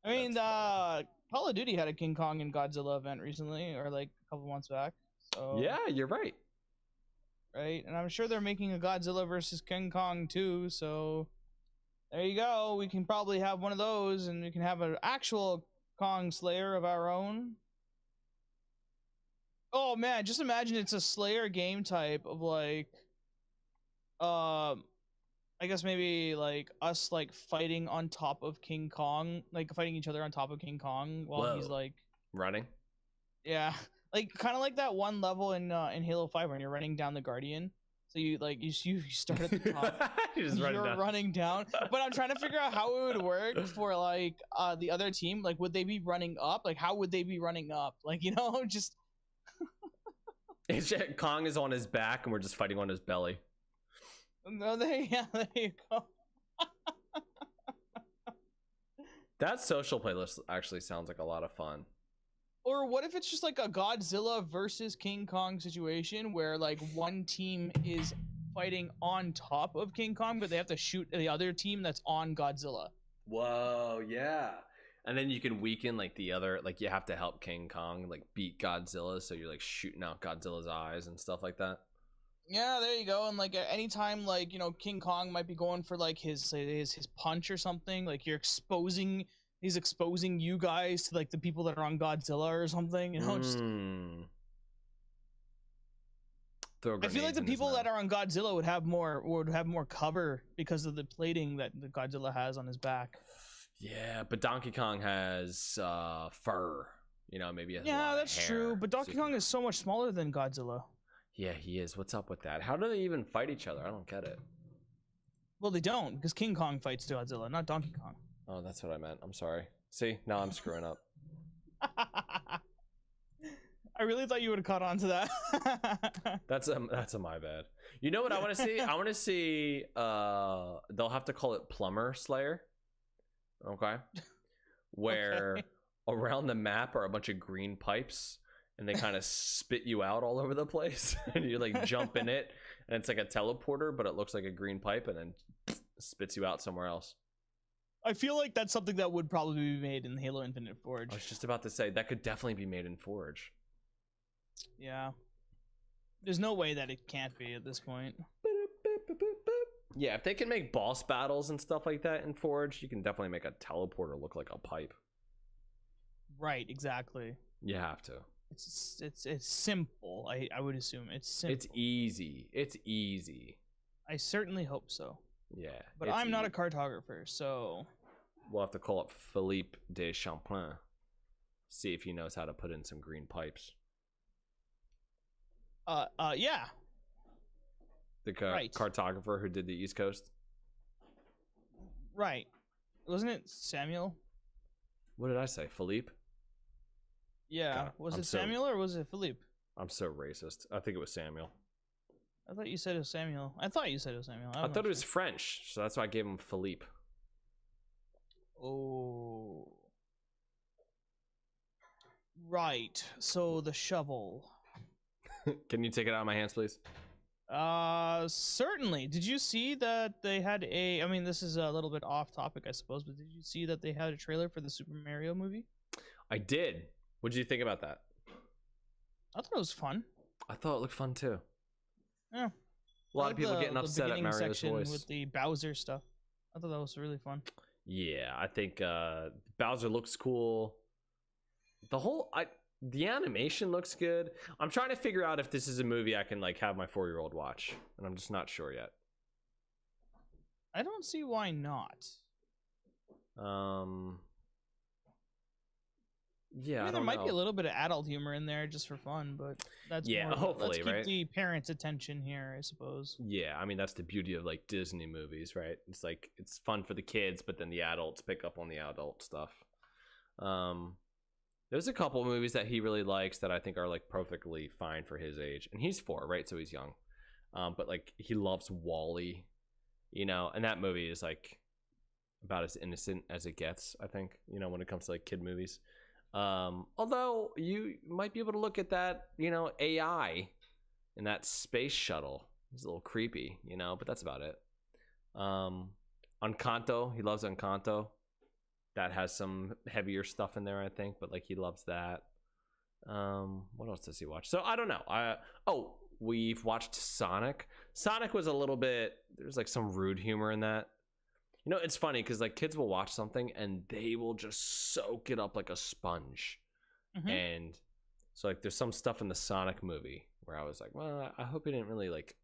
I mean, Call of Duty had a King Kong and Godzilla event recently, or like a couple months back. So yeah, you're right. Right, and I'm sure they're making a Godzilla versus King Kong too. So there you go. We can probably have one of those, and we can have an actual Kong Slayer of our own. Oh man, just imagine it's a Slayer game type of like, I guess maybe like us like fighting on top of King Kong, like fighting each other on top of King Kong while he's like running. Yeah, like kind of like that one level in Halo 5 when you're running down the Guardian. So you start at the top. You're running down. But I'm trying to figure out how it would work for like the other team. Like, would they be running up? Like, how would they be running up? Like, just. Kong is on his back and we're just fighting on his belly. No, there you go. That social playlist actually sounds like a lot of fun. Or what if it's just like a Godzilla versus King Kong situation where like one team is fighting on top of King Kong, but they have to shoot the other team that's on Godzilla. Whoa, yeah. And then you can weaken like the other, like you have to help King Kong like beat Godzilla, so you're like shooting out Godzilla's eyes and stuff like that. Yeah, there you go. And like at any time, like King Kong might be going for like his punch or something. Like he's exposing you guys to like the people that are on Godzilla or something. Just. I feel like the people that are on Godzilla would have more cover because of the plating that the Godzilla has on his back. Yeah, but Donkey Kong has fur. Maybe. Yeah, that's true. But Donkey Kong is so much smaller than Godzilla. Yeah, he is. What's up with that? How do they even fight each other? I don't get it. Well, they don't, because King Kong fights Godzilla, not Donkey Kong. Oh, that's what I meant. I'm sorry. See, now I'm screwing up. I really thought you would have caught on to that. That's a my bad. You know what I want to see? I want to see. They'll have to call it Plumber Slayer. Okay. Where around the map are a bunch of green pipes, and they kind of spit you out all over the place, and you like jump in it, and it's like a teleporter, but it looks like a green pipe, and then spits you out somewhere else. I feel like that's something that would probably be made in Halo Infinite Forge. I was just about to say that could definitely be made in Forge. Yeah. There's no way that it can't be at this point. Yeah, if they can make boss battles and stuff like that in Forge, you can definitely make a teleporter look like a pipe. Right, exactly. You have to. It's simple. I would assume it's simple. It's easy. It's easy. I certainly hope so. Yeah. But it's I'm not a easy. cartographer, so We'll have to call up Philippe de Champlain. See if he knows how to put in some green pipes. yeah, The right, cartographer who did the East Coast. right. Wasn't it Samuel? What did I say? Philippe? Yeah. God, Was it Samuel or was it Philippe? I'm so racist. I think it was Samuel. I thought you said it was Samuel. I thought you said it was Samuel. I thought it was French, so that's why I gave him Philippe. Oh. Right. So the shovel. Can you take it out of my hands, please? Certainly. Did you see that they had I mean, this is a little bit off topic, I suppose, but did you see that they had a trailer for the Super Mario movie? I did. What did you think about that? I thought it was fun. I thought it looked fun too. Yeah. A lot of people getting upset at Mario's section voice. with the Bowser stuff. I thought that was really fun. Yeah, I think Bowser looks cool. The animation looks good. I'm trying to figure out if this is a movie I can like have my 4-year-old watch, and I'm just not sure yet. I don't see why not. Yeah, I mean, there might be a little bit of adult humor in there just for fun, but that's more hopefully, let's keep the parents' attention here, I suppose. Yeah, I mean that's the beauty of like Disney movies, right? It's like it's fun for the kids, but then the adults pick up on the adult stuff. There's a couple movies that he really likes that I think are like perfectly fine for his age, and he's 4, right? So he's young. But like he loves Wall-E, you know, and that movie is like about as innocent as it gets, I think, you know, when it comes to like kid movies. Although you might be able to look at that, you know, AI in that space shuttle. It's a little creepy, you know, but that's about it. Encanto, he loves Encanto. That has some heavier stuff in there, I think, but like he loves that. What else does he watch? So I don't know. We've watched Sonic. Sonic was a little bit, there's like some rude humor in that. You know, it's funny because like kids will watch something and they will just soak it up like a sponge. Mm-hmm. And so like there's some stuff in the Sonic movie where I was like, well, I hope he didn't really like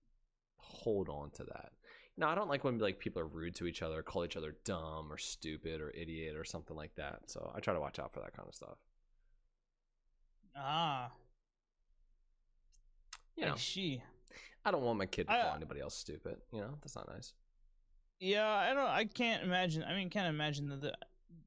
hold on to that. No, I don't like when like people are rude to each other, call each other dumb or stupid or idiot or something like that. So I try to watch out for that kind of stuff. You know, I don't want my kid to call anybody else stupid. You know, that's not nice. Yeah, I can't imagine. I mean, can't imagine that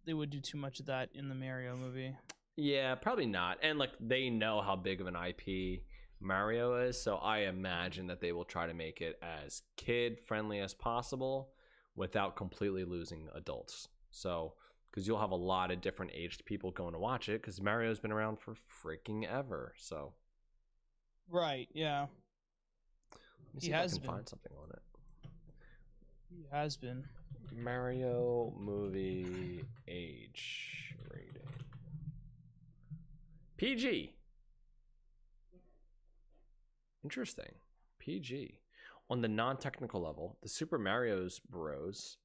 they would do too much of that in the Mario movie. Yeah, probably not. And like they know how big of an IP Mario is, so I imagine that they will try to make it as kid friendly as possible without completely losing adults. So, because you'll have a lot of different aged people going to watch it, because Mario's been around for freaking ever. So, right, yeah, let me see if I can find something on it. He has been. Mario movie age rating. PG. Interesting. PG. On the non-technical level, the Super Mario Bros.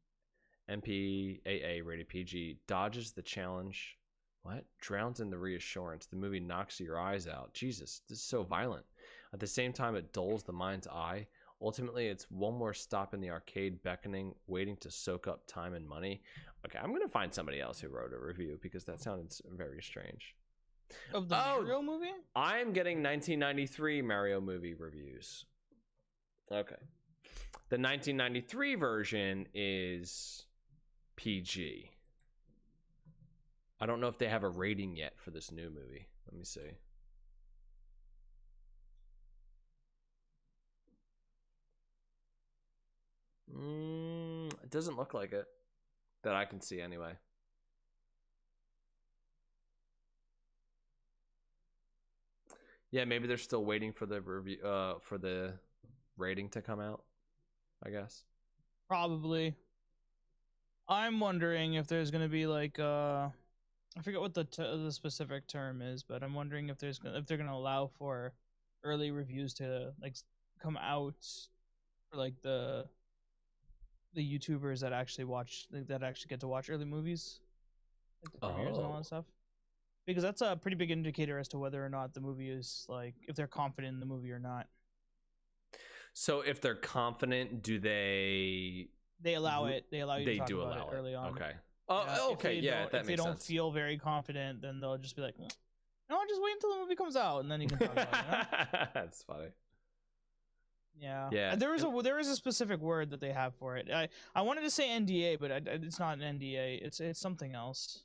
MPAA rated PG dodges the challenge. What? Drowns in the reassurance. The movie knocks your eyes out. Jesus, this is so violent. At the same time, it dulls the mind's eye. Ultimately, it's one more stop in the arcade beckoning, waiting to soak up time and money. Okay, I'm going to find somebody else who wrote a review because that sounds very strange. Of the Mario movie? I'm getting 1993 Mario movie reviews. Okay. The 1993 version is PG. I don't know if they have a rating yet for this new movie. Let me see. It doesn't look like it. That I can see anyway. Yeah, maybe they're still waiting for the review for the rating to come out, I guess. Probably. I'm wondering if there's going to be like I forget what the specific term is, but I'm wondering if they're going to allow for early reviews to like come out for like the YouTubers that actually get to watch early movies, like the premieres and all that stuff. Because that's a pretty big indicator as to whether or not the movie is like if they're confident in the movie or not. So if they're confident, do they? They allow it. They allow you to talk do about allow it early on. Okay. Oh, okay. Yeah, that makes sense. If they don't feel very confident, then they'll just be like, "No, just wait until the movie comes out, and then you can talk about it." That's funny. Yeah. Yeah. And there is a specific word that they have for it. I wanted to say NDA, but it's not an NDA. It's something else.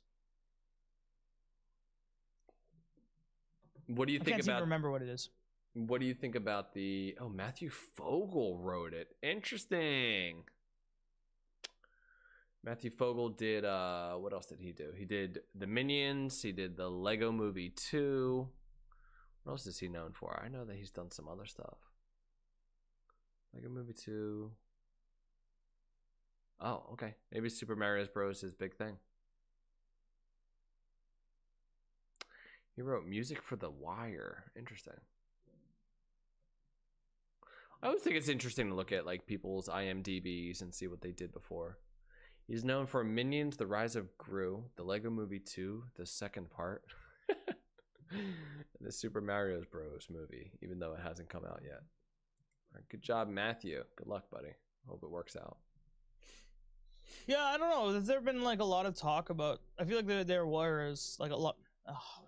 What do you think I can't about? even remember what it is. What do you think about the? Oh, Matthew Fogel wrote it. Interesting. Matthew Fogel did. What else did he do? He did the Minions. He did the Lego Movie 2. What else is he known for? I know that he's done some other stuff. Lego Movie 2. Oh, okay. Maybe Super Mario Bros. His big thing. He wrote music for The Wire. Interesting. I always think it's interesting to look at like people's IMDb's and see what they did before. He's known for Minions, The Rise of Gru, the Lego Movie 2, the second part, and the Super Mario Bros. Movie, even though it hasn't come out yet. All right, good job, Matthew. Good luck, buddy. Hope it works out. Yeah, I don't know. Has there been like a lot of talk about? I feel like there was like a lot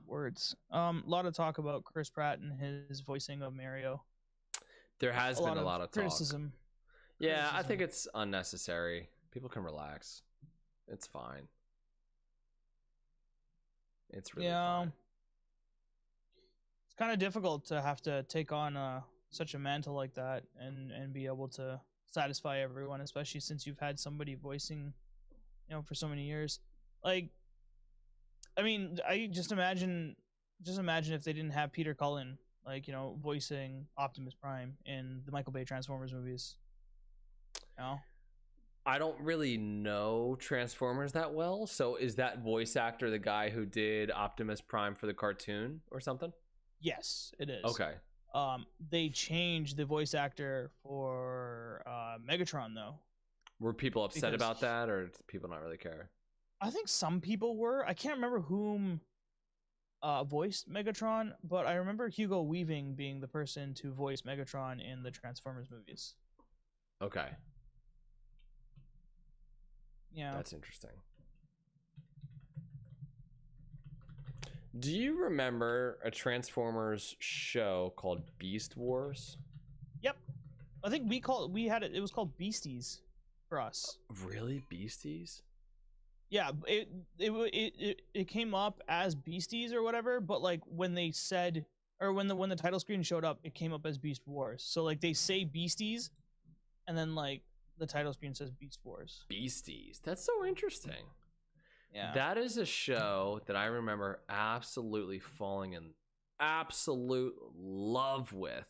lot of talk about Chris Pratt and his voicing of Mario. There has been a lot of criticism. Talk. Yeah, I think it's unnecessary. People can relax. It's fine. It's really fine. It's kind of difficult to have to take on such a mantle like that and be able to satisfy everyone, especially since you've had somebody voicing, for so many years. Like, I mean, I just imagine if they didn't have Peter Cullen, like, voicing Optimus Prime in the Michael Bay Transformers movies. I don't really know Transformers that well, so is that voice actor the guy who did Optimus Prime for the cartoon or something? Yes, it is. Okay. They changed the voice actor for Megatron, though. Were people upset about that, or did people not really care? I think some people were. I can't remember whom voiced Megatron, but I remember Hugo Weaving being the person to voice Megatron in the Transformers movies. Okay. Yeah. That's interesting. Do you remember a Transformers show called Beast Wars? Yep. I think it was called Beasties for us. Really? Beasties? Yeah, it came up as Beasties or whatever, but like when they said, or when the title screen showed up, it came up as Beast Wars. So like they say Beasties, and then like the title screen says Beast Wars. Beasties. That's so interesting. Yeah. That is a show that I remember absolutely falling in absolute love with.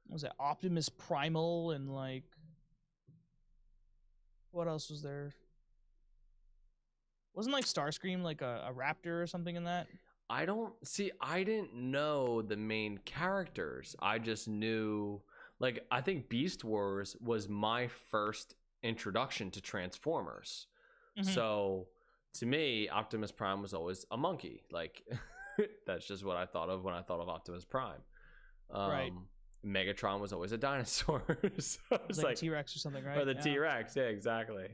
Was it Optimus Primal and like what else was there? Wasn't like Starscream like a raptor or something in that? I didn't know the main characters. I just knew, like, I think Beast Wars was my first introduction to Transformers. Mm-hmm. So to me, Optimus Prime was always a monkey. Like, that's just what I thought of when I thought of Optimus Prime. Right. Megatron was always a dinosaur. So it was like a T-Rex or something, right? Or the T-Rex, yeah, exactly.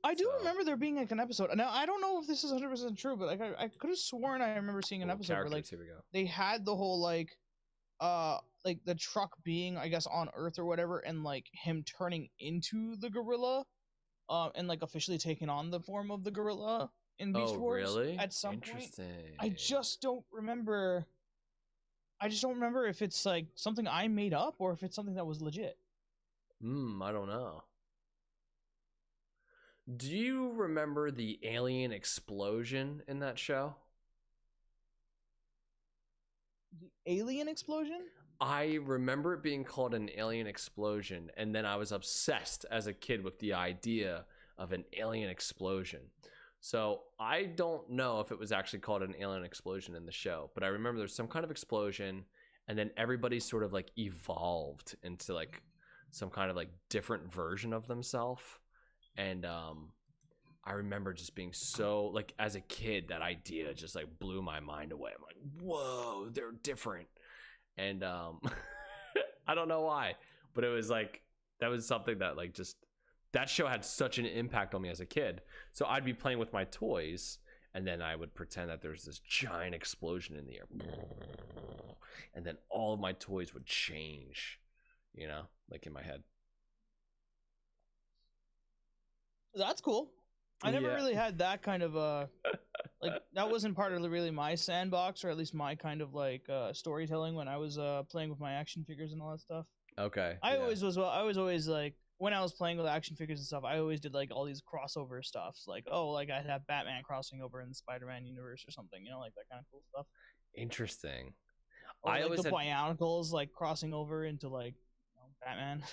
I do remember there being like an episode. Now I don't know if this is 100% true, but like I could have sworn I remember seeing an episode where like here we go. They had the whole like the truck being, I guess, on Earth or whatever, and like him turning into the gorilla, and like officially taking on the form of the gorilla in Beast Wars. Really? At some point. I just don't remember if it's like something I made up or if it's something that was legit. I don't know. Do you remember the alien explosion in that show? The alien explosion? I remember it being called an alien explosion, and then I was obsessed as a kid with the idea of an alien explosion. So I don't know if it was actually called an alien explosion in the show, but I remember there's some kind of explosion, and then everybody sort of like evolved into like some kind of like different version of themselves. And I remember just being so, like, as a kid, that idea just like blew my mind away. I'm like, whoa, they're different. And I don't know why, but it was like that was something that like just that show had such an impact on me as a kid. So I'd be playing with my toys, and then I would pretend that there's this giant explosion in the air, and then all of my toys would change, you know, like in my head. That's cool. I never Yeah. really had that kind of like that wasn't part of really my sandbox, or at least my kind of like storytelling when I was playing with my action figures and all that stuff. Okay. I yeah. was always like when I was playing with action figures and stuff, I always did like all these crossover stuff. Like, oh, like I'd have Batman crossing over in the Spider-Man universe or something, you know, like that kind of cool stuff. Interesting. Or I like always the had... Bionicles like crossing over into like Batman.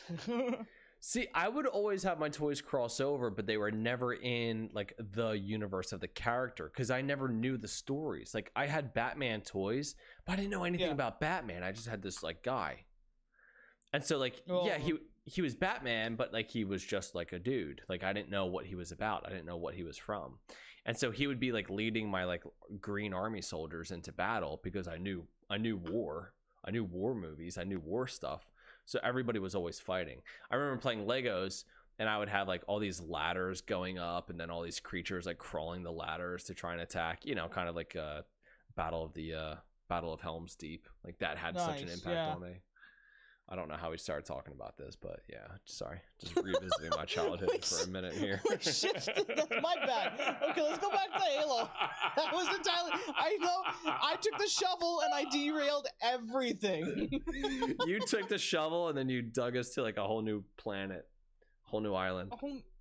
See, I would always have my toys cross over, but they were never in like the universe of the character because I never knew the stories. Like I had Batman toys, but I didn't know anything about Batman. I just had this like guy. And so like yeah, he was Batman, but like he was just like a dude. Like I didn't know what he was about. I didn't know what he was from. And so he would be like leading my like Green Army soldiers into battle because I knew war. I knew war movies. I knew war stuff. So everybody was always fighting. I remember playing Legos and I would have like all these ladders going up and then all these creatures like crawling the ladders to try and attack, you know, kind of like Battle of Helm's Deep. Like that had such an impact on me. I don't know how we started talking about this, but yeah, sorry. Just revisiting my childhood for a minute here. We shifted. That's my bad. Okay, let's go back to Halo. That was entirely... I know. I took the shovel and I derailed everything. You took the shovel and then you dug us to like a whole new planet, whole new island.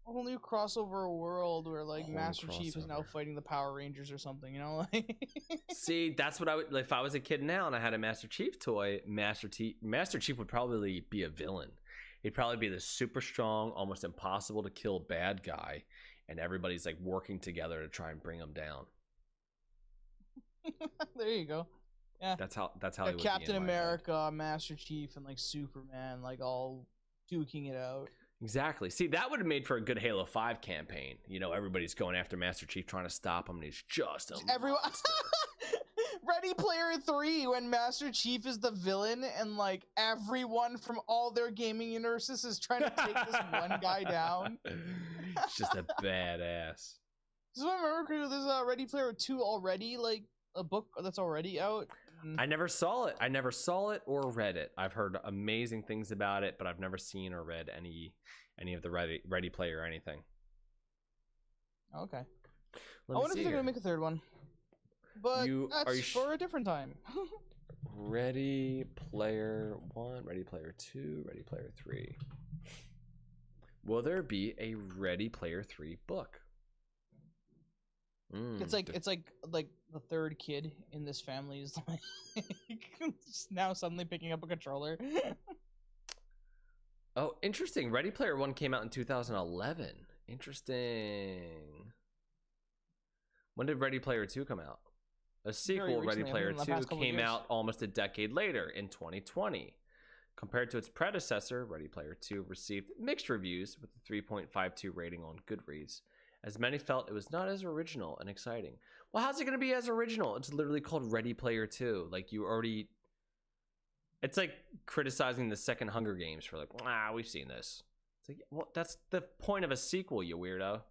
A whole new crossover world where like Master Chief is now fighting the Power Rangers or something, you know? See, that's what I would, if I was a kid now and I had a Master Chief toy, Master Chief would probably be a villain. He'd probably be the super strong, almost impossible to kill bad guy, and everybody's like working together to try and bring him down. There you go. Yeah. That's how he would Captain America, Master Chief, and like Superman, like all duking it out. Exactly. See, that would have made for a good Halo 5 campaign. You know, everybody's going after Master Chief trying to stop him, and he's just everyone. Ready Player 3, when Master Chief is the villain, and like everyone from all their gaming universes is trying to take this one guy down. It's just a badass. This is what I remember. There's Ready Player 2 already, like a book that's already out. I never saw it. I never saw it or read it. I've heard amazing things about it, but I've never seen or read any of the Ready Player or anything. Okay. I wonder if they're gonna make a third one, but that's for a different time. Ready Player 1, Ready Player 2, Ready Player 3. Will there be a Ready Player 3 book? It's like the third kid in this family is like now suddenly picking up a controller. Oh, interesting. Ready Player 1 came out in 2011. Interesting. When did Ready Player 2 come out? A sequel, Ready Player 2, came out almost a decade later in 2020. Compared to its predecessor, Ready Player 2 received mixed reviews with a 3.52 rating on Goodreads, as many felt it was not as original and exciting. Well, how's it going to be as original? It's literally called Ready Player 2. Like, you already... It's like criticizing the second Hunger Games for like, we've seen this. It's like, well, that's the point of a sequel, you weirdo.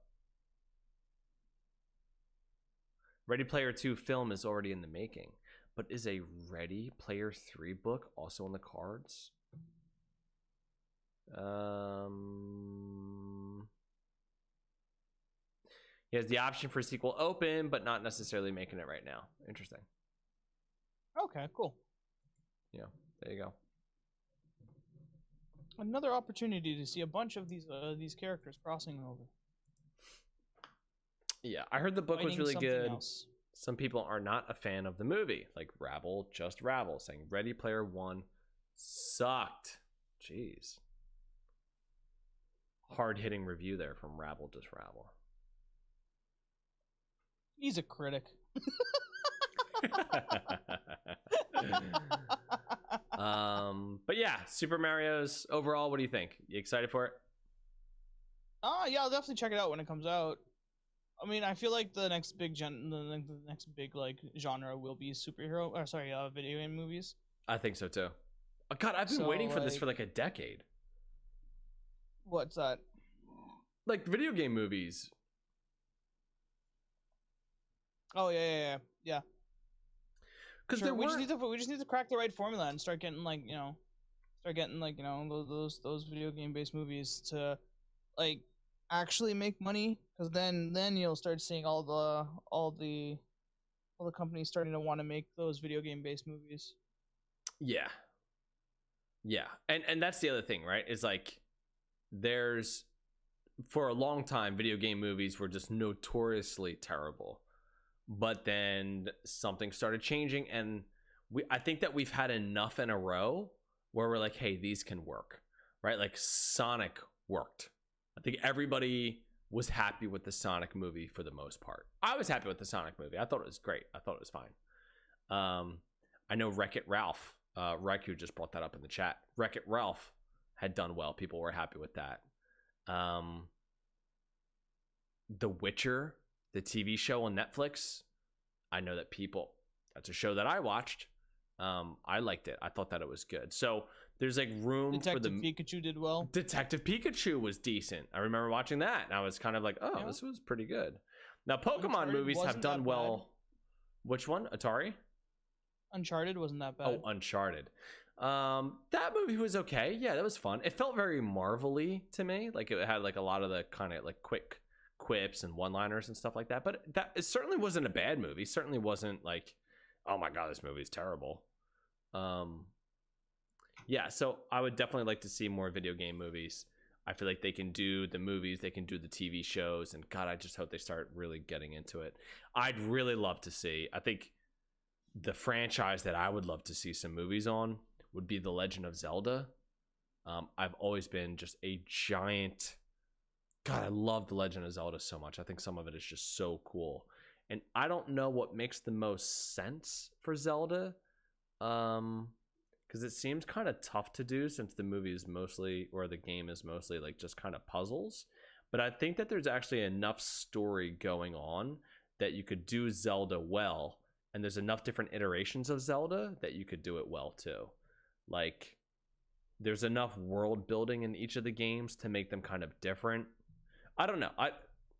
Ready Player 2 film is already in the making, but is a Ready Player 3 book also on the cards? He has the option for a sequel open, but not necessarily making it right now. Interesting. Okay, cool. Yeah, there you go. Another opportunity to see a bunch of these characters crossing over. Yeah, I heard the book was really good. Else. Some people are not a fan of the movie, like Rabble, just Rabble, saying Ready Player 1 sucked. Jeez. Hard-hitting review there from Rabble, just Rabble. He's a critic. But yeah, Super Mario's overall, what do you think? You excited for it? Yeah, I'll definitely check it out when it comes out. I mean, I feel like the next big like genre will be video game movies. I think so too. God, I've been So, waiting for this like- for like a decade. What's that? Like video game movies. Oh yeah. Because Sure, there we were just need to crack the right formula and start getting like those video game based movies to like actually make money, because then you'll start seeing all the companies starting to want to make those video game based movies. Yeah. And that's the other thing, right? Is like there's for a long time video game movies were just notoriously terrible. But then something started changing, and I think that we've had enough in a row where we're like, hey, these can work, right? Like Sonic worked. I think everybody was happy with the Sonic movie for the most part. I was happy with the Sonic movie. I thought it was great. I thought it was fine. I know Wreck-It Ralph, Raikou just brought that up in the chat. Wreck-It Ralph had done well. People were happy with that. The Witcher, the TV show on Netflix, I know that that's a show that I watched. I liked it. I thought that it was good. So there's like room Detective for the Pikachu did well. Detective Pikachu was decent. I remember watching that, and I was kind of like, oh, This was pretty good. Now Pokemon Uncharted movies have wasn't done that well. bad. Which one? Atari? Uncharted wasn't that bad. Oh, Uncharted. That movie was okay. Yeah, that was fun. It felt very Marvel-y to me. Like it had like a lot of the kind of like quick quips and one-liners and stuff like that. But it certainly wasn't a bad movie. It certainly wasn't like, oh my god, this movie is terrible. Yeah, so I would definitely like to see more video game movies. I feel like they can do the movies, they can do the TV shows, and God, I just hope they start really getting into it. I'd really love to see, I think the franchise that I would love to see some movies on would be The Legend of Zelda. I've always been just a giant, God, I love The Legend of Zelda so much. I think some of it is just so cool. And I don't know what makes the most sense for Zelda. Because it seems kind of tough to do since the movie is mostly, or the game is mostly like just kind of puzzles. But I think that there's actually enough story going on that you could do Zelda well. And there's enough different iterations of Zelda that you could do it well too. Like there's enough world building in each of the games to make them kind of different. I don't know.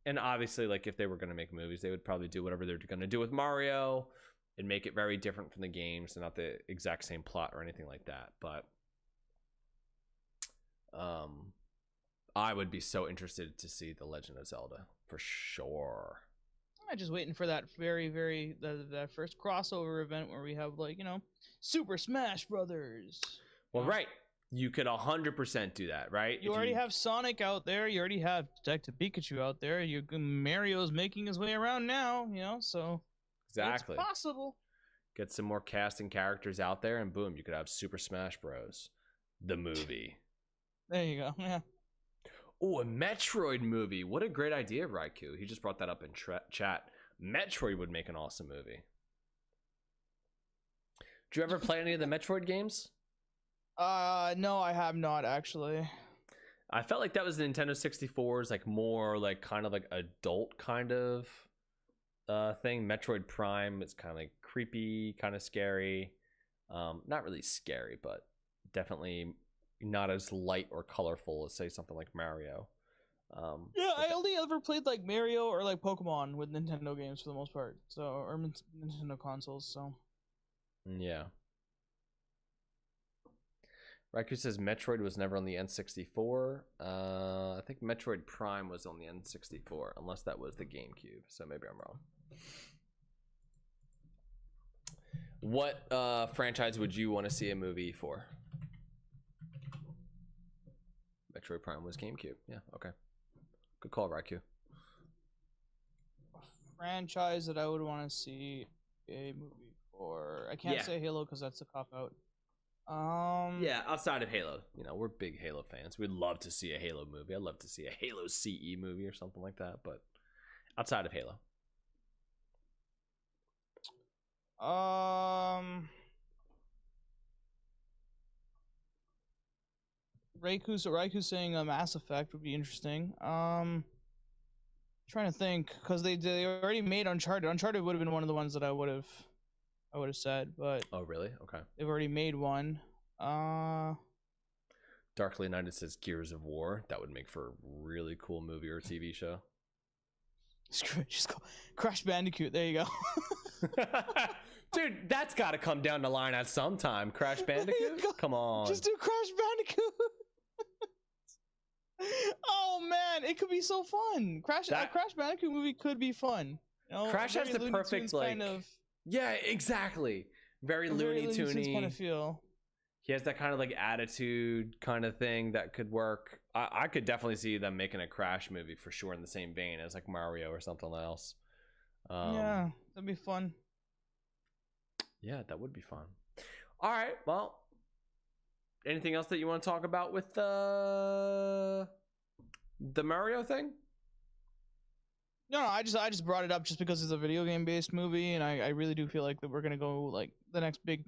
And obviously, like if they were going to make movies, they would probably do whatever they're going to do with Mario and make it very different from the games and not the exact same plot or anything like that. But I would be so interested to see The Legend of Zelda for sure. I'm just waiting for that that first crossover event where we have like, Super Smash Brothers. Well, right. You could 100% do that, right? You already have Sonic out there. You already have Detective Pikachu out there. Mario's making his way around now, so exactly. it's possible. Get some more casting characters out there, and boom, you could have Super Smash Bros. The movie. There you go. Yeah. Oh, a Metroid movie. What a great idea, Raikou. He just brought that up in chat. Metroid would make an awesome movie. Did you ever play any of the Metroid games? No, I have not actually. I felt like that was the Nintendo 64's like more like kind of like adult kind of thing. Metroid Prime is kind of like creepy, kind of scary. Not really scary, but definitely not as light or colorful as say something like Mario. Yeah, I only ever played like Mario or like Pokemon with Nintendo games for the most part. So, or Nintendo consoles. So. Yeah. Raikou says Metroid was never on the N64. I think Metroid Prime was on the N64, unless that was the GameCube. So maybe I'm wrong. What franchise would you want to see a movie for? Metroid Prime was GameCube. Yeah, okay. Good call, Raikou. A franchise that I would want to see a movie for. I can't say Halo because that's a cop-out. Yeah, outside of Halo, we're big Halo fans. We'd love to see a Halo movie. I'd love to see a Halo CE movie or something like that, but outside of Halo. Raiku's saying Mass Effect would be interesting. Trying to think because they already made Uncharted. Uncharted would have been one of the ones that I would have said, but oh really? Okay. They've already made one. Darkly United says Gears of War. That would make for a really cool movie or TV show. Screw it, just go Crash Bandicoot. There you go. Dude, that's got to come down the line at some time. Crash Bandicoot? Come on. Just do Crash Bandicoot. Oh man, it could be so fun. A Crash Bandicoot movie could be fun. You know, Crash has the Looney perfect Tunes like kind of, yeah, exactly. Very Looney Tunes kind of feel. He has that kind of like attitude kind of thing that could work. I could definitely see them making a Crash movie for sure in the same vein as like Mario or something else. Yeah, that'd be fun. Yeah, that would be fun. All right, well, anything else that you want to talk about with the Mario thing? No, I just brought it up just because it's a video game based movie, and I really do feel like that we're gonna go like the next big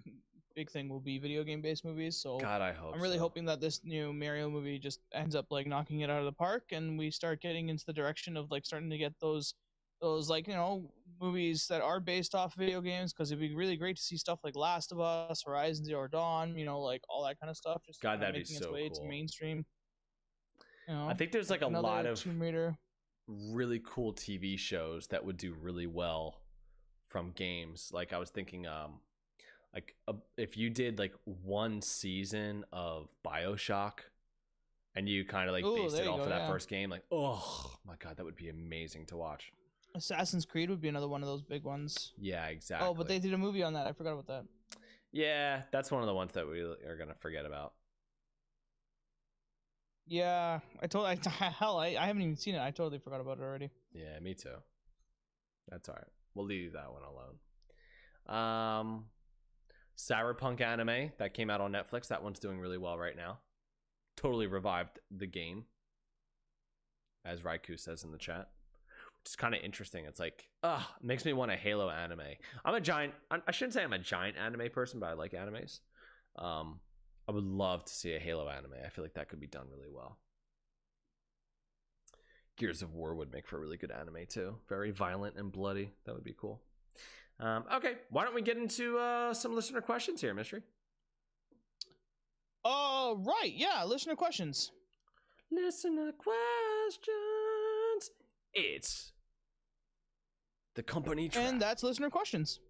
thing will be video game based movies. So God, I hope I'm really so. hoping that this new Mario movie just ends up like knocking it out of the park, and we start getting into the direction of like starting to get those like, you know, movies that are based off video games, because it'd be really great to see stuff like Last of Us, Horizon Zero Dawn, you know, like all that kind of stuff. Just God, that'd be making so its way cool. to mainstream. You know, I think there's like a lot of Tomb Raider. really cool TV shows that would do really well from games. Like I was thinking, if you did like one season of BioShock and you kind of like based it off of that first game, like, oh my God, that would be amazing to watch. Assassin's Creed would be another one of those big ones. Yeah, exactly. Oh, but they did a movie on that. I forgot about that. Yeah, that's one of the ones that we are gonna forget about. Yeah, I haven't even seen it. I totally forgot about it already. Yeah, me too. That's all right. We'll leave that one alone. Cyberpunk anime that came out on Netflix. That one's doing really well right now. Totally revived the game, as Raikou says in the chat. Which is kind of interesting. It's like, makes me want a Halo anime. I shouldn't say I'm a giant anime person, but I like animes. I would love to see a Halo anime. I feel like that could be done really well. Gears of War would make for a really good anime too. Very violent and bloody. That would be cool. Okay, why don't we get into some listener questions here, Mystery? Right, yeah, listener questions. Listener questions. It's the company trap. And that's listener questions.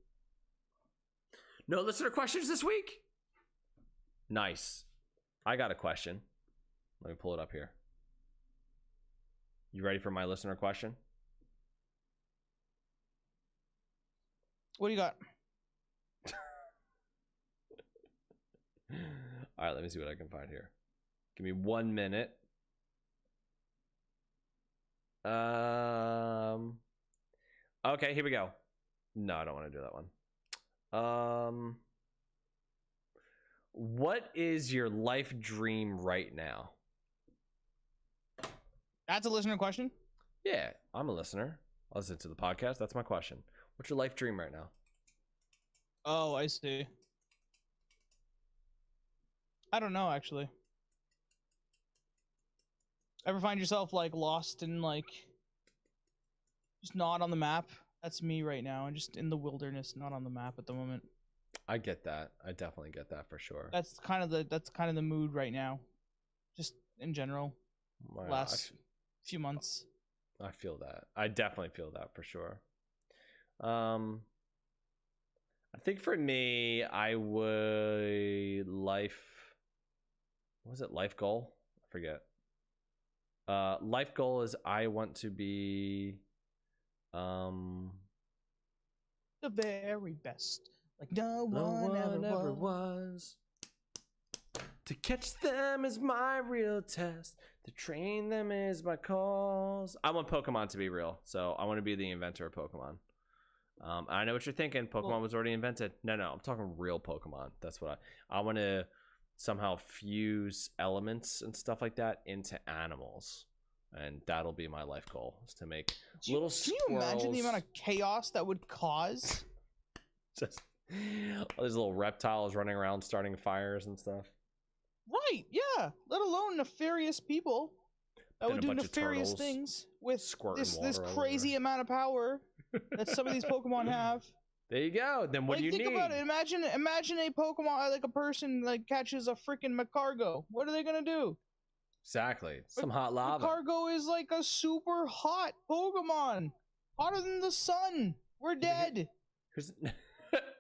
No listener questions this week? Nice. I got a question. Let me pull it up here. You ready for my listener question? What do you got? All right, let me see what I can find here. Give me 1 minute. Okay, here we go. No, I don't want to do that one. What is your life dream right now? That's a listener question? Yeah, I'm a listener. I listen to the podcast. That's my question. What's your life dream right now? Oh, I see. I don't know, actually. Ever find yourself like lost in like just not on the map? That's me right now. I'm just in the wilderness, not on the map at the moment. I get that. I definitely get that for sure. That's kind of the mood right now. Just in general. Wow, last few months. I feel that. I definitely feel that for sure. I think for me, I would life goal? I forget. Life goal is I want to be the very best. Like no one ever was. To catch them is my real test. To train them is my cause. I want Pokemon to be real, so I want to be the inventor of Pokemon. I know what you're thinking. Pokemon was already invented. No, I'm talking real Pokemon. That's what I want to somehow fuse elements and stuff like that into animals, and that'll be my life goal, is to make little squirrels. Can you imagine the amount of chaos that would cause? Just all these little reptiles running around starting fires and stuff. Right, yeah. Let alone nefarious people that would do nefarious things with this crazy amount of power that some of these Pokemon have. There you go. Then what do you think need? about it. Imagine a Pokemon, like a person, like catches a freaking Macargo. What are they gonna do? Exactly. Some hot lava. Macargo is like a super hot Pokemon, hotter than the sun. We're dead.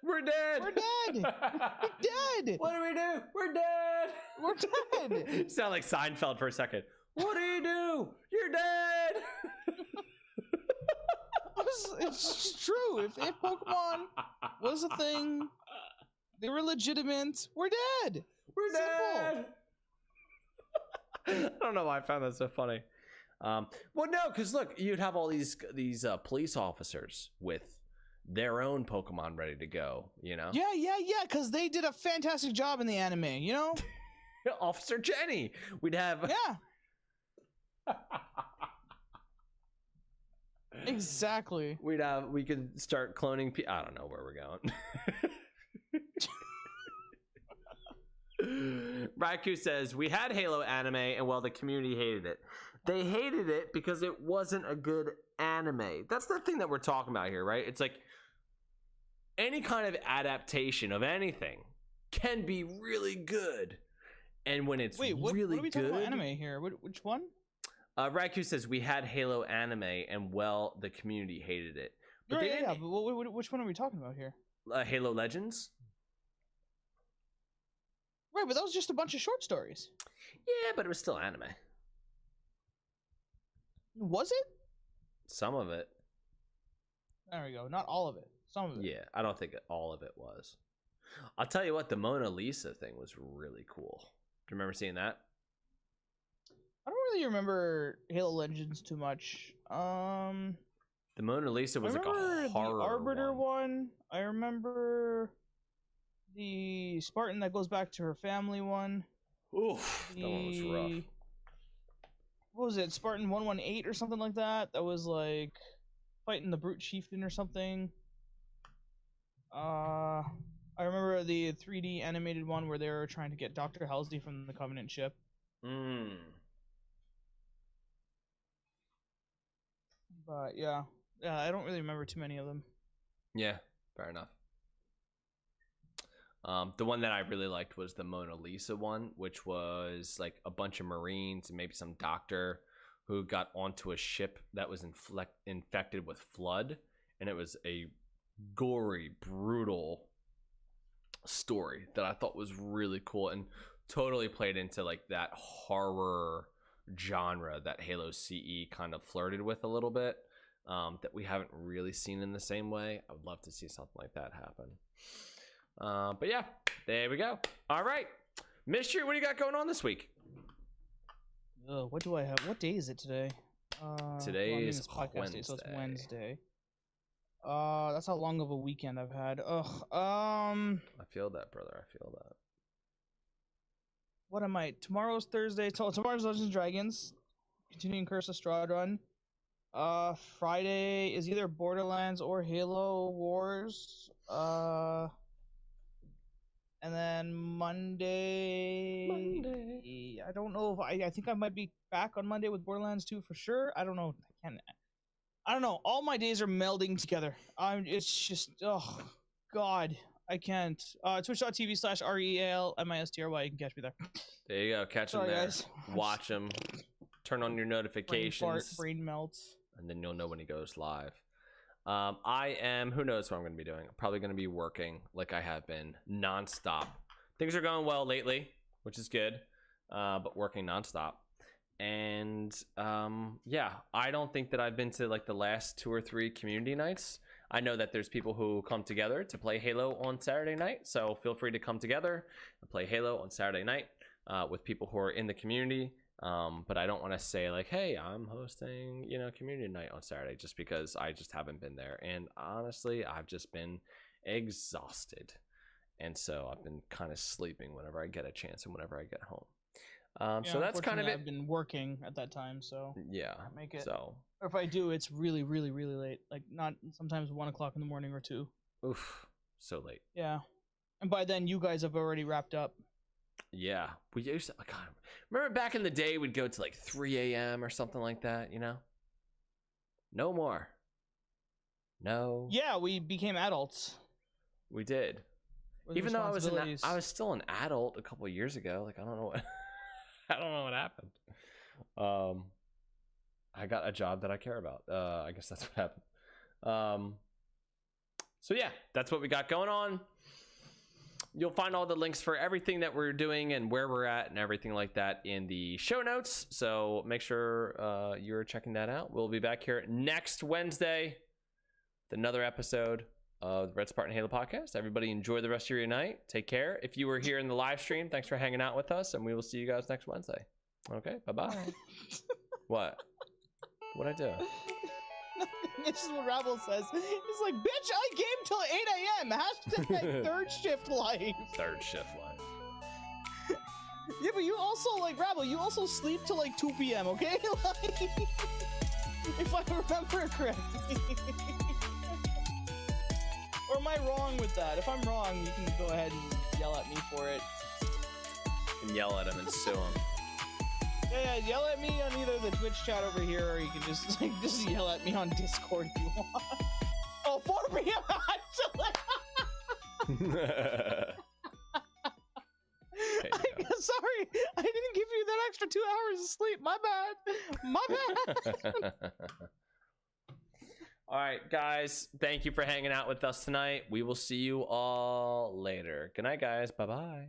We're dead. We're dead. We're dead. What do we do? We're dead. We're dead. Sound like Seinfeld for a second. What do you do? You're dead. It's true. If Pokemon was a thing, they were legitimate. We're dead. We're Simple. dead. I don't know why I found that so funny. Well, no, because look, you'd have all these police officers with their own Pokemon ready to go. You know? Yeah. Because they did a fantastic job in the anime. You know? Officer Jenny. We'd have. Yeah. Exactly. We could start cloning I don't know where we're going. Raikou says, we had Halo anime and well, the community hated it. They hated it because it wasn't a good anime. That's the thing that we're talking about here, right? It's like any kind of adaptation of anything can be really good. And when it's what are we talking about anime here? Which one? Raikou says, we had Halo anime and well, the community hated it. But but which one are we talking about here? Halo Legends. Right, but that was just a bunch of short stories. Yeah, but it was still anime. Was it? Some of it. There we go. Not all of it. Some of it. Yeah, I don't think all of it was. I'll tell you what, the Mona Lisa thing was really cool. Do you remember seeing that? I don't really remember Halo Legends too much. The Mona Lisa was like a horror the Arbiter one. I remember the Spartan that goes back to her family one. Oof, that one was rough. What was it? Spartan 118 or something like that? That was like fighting the Brute Chieftain or something. I remember the 3D animated one where they were trying to get Dr. Halsey from the Covenant ship. But yeah, I don't really remember too many of them. Yeah, fair enough. The one that I really liked was the Mona Lisa one, which was like a bunch of Marines and maybe some doctor who got onto a ship that was infected with flood, and it was a gory, brutal story that I thought was really cool and totally played into like that horror genre that Halo CE kind of flirted with a little bit, that we haven't really seen in the same way. I would love to see something like that happen. But yeah, there we go. All right, Mystery, what do you got going on this week? What do I have? What day is it today? Today is Wednesday. So it's Wednesday. That's how long of a weekend I've had. I feel that, brother. I feel that. What am I? Tomorrow's Thursday. Tomorrow's Dungeons and Dragons. Continuing Curse of Strahd run. Friday is either Borderlands or Halo Wars. And then Monday. I don't know if I think I might be back on Monday with Borderlands 2 for sure. I don't know. I don't know. All my days are melding together. It's just, oh God, I can't. Twitch.tv/REALMISTRY. You can catch me there. There you go. Catch them there. Guys. Watch them. Turn on your notifications. Brain melts. And then you'll know when he goes live. I am, who knows what I'm going to be doing. I'm probably going to be working like I have been nonstop. Things are going well lately, which is good, but working nonstop. And yeah, I don't think that I've been to like the last 2 or 3 community nights. I know that there's people who come together to play Halo on Saturday night, so feel free to come together and play Halo on Saturday night with people who are in the community. But I don't want to say like, hey, I'm hosting, community night on Saturday, just because I just haven't been there. And honestly, I've just been exhausted. And so I've been kind of sleeping whenever I get a chance and whenever I get home. So that's kind of it. I've been working at that time, so yeah, make it. So or if I do, it's really, really, really late. Like not sometimes 1 o'clock in the morning or 2. Oof, so late. Yeah, and by then you guys have already wrapped up. Yeah, we used to, God, remember back in the day we'd go to like 3 a.m. or something like that, No more. No. Yeah, we became adults. We did. with Even though responsibilities. I was still an adult a couple of years ago. Like I don't know what I don't know what happened. I got a job that I care about. I guess that's what happened. So yeah, that's what we got going on. You'll find all the links for everything that we're doing and where we're at and everything like that in the show notes. So make sure you're checking that out. We'll be back here next Wednesday with another episode of the Red Spartan Halo podcast. Everybody enjoy the rest of your night. Take care. If you were here in the live stream, thanks for hanging out with us, and we will see you guys next Wednesday. Okay, bye-bye. What? What'd I do? This is what Rabble says. He's like, bitch, I game till 8 a.m. Hashtag third shift life. Third shift life. Yeah, but you also, like, Rabble, you also sleep till like 2 p.m., okay? Like, if I remember correctly. Or am I wrong with that? If I'm wrong, you can go ahead and yell at me for it. You can yell at him and sue him. Yeah, yell at me on either the Twitch chat over here, or you can just like just yell at me on Discord if you want. Oh, 4 p.m. actually. Sorry, I didn't give you that extra 2 hours of sleep. My bad. My bad. All right, guys. Thank you for hanging out with us tonight. We will see you all later. Good night, guys. Bye-bye.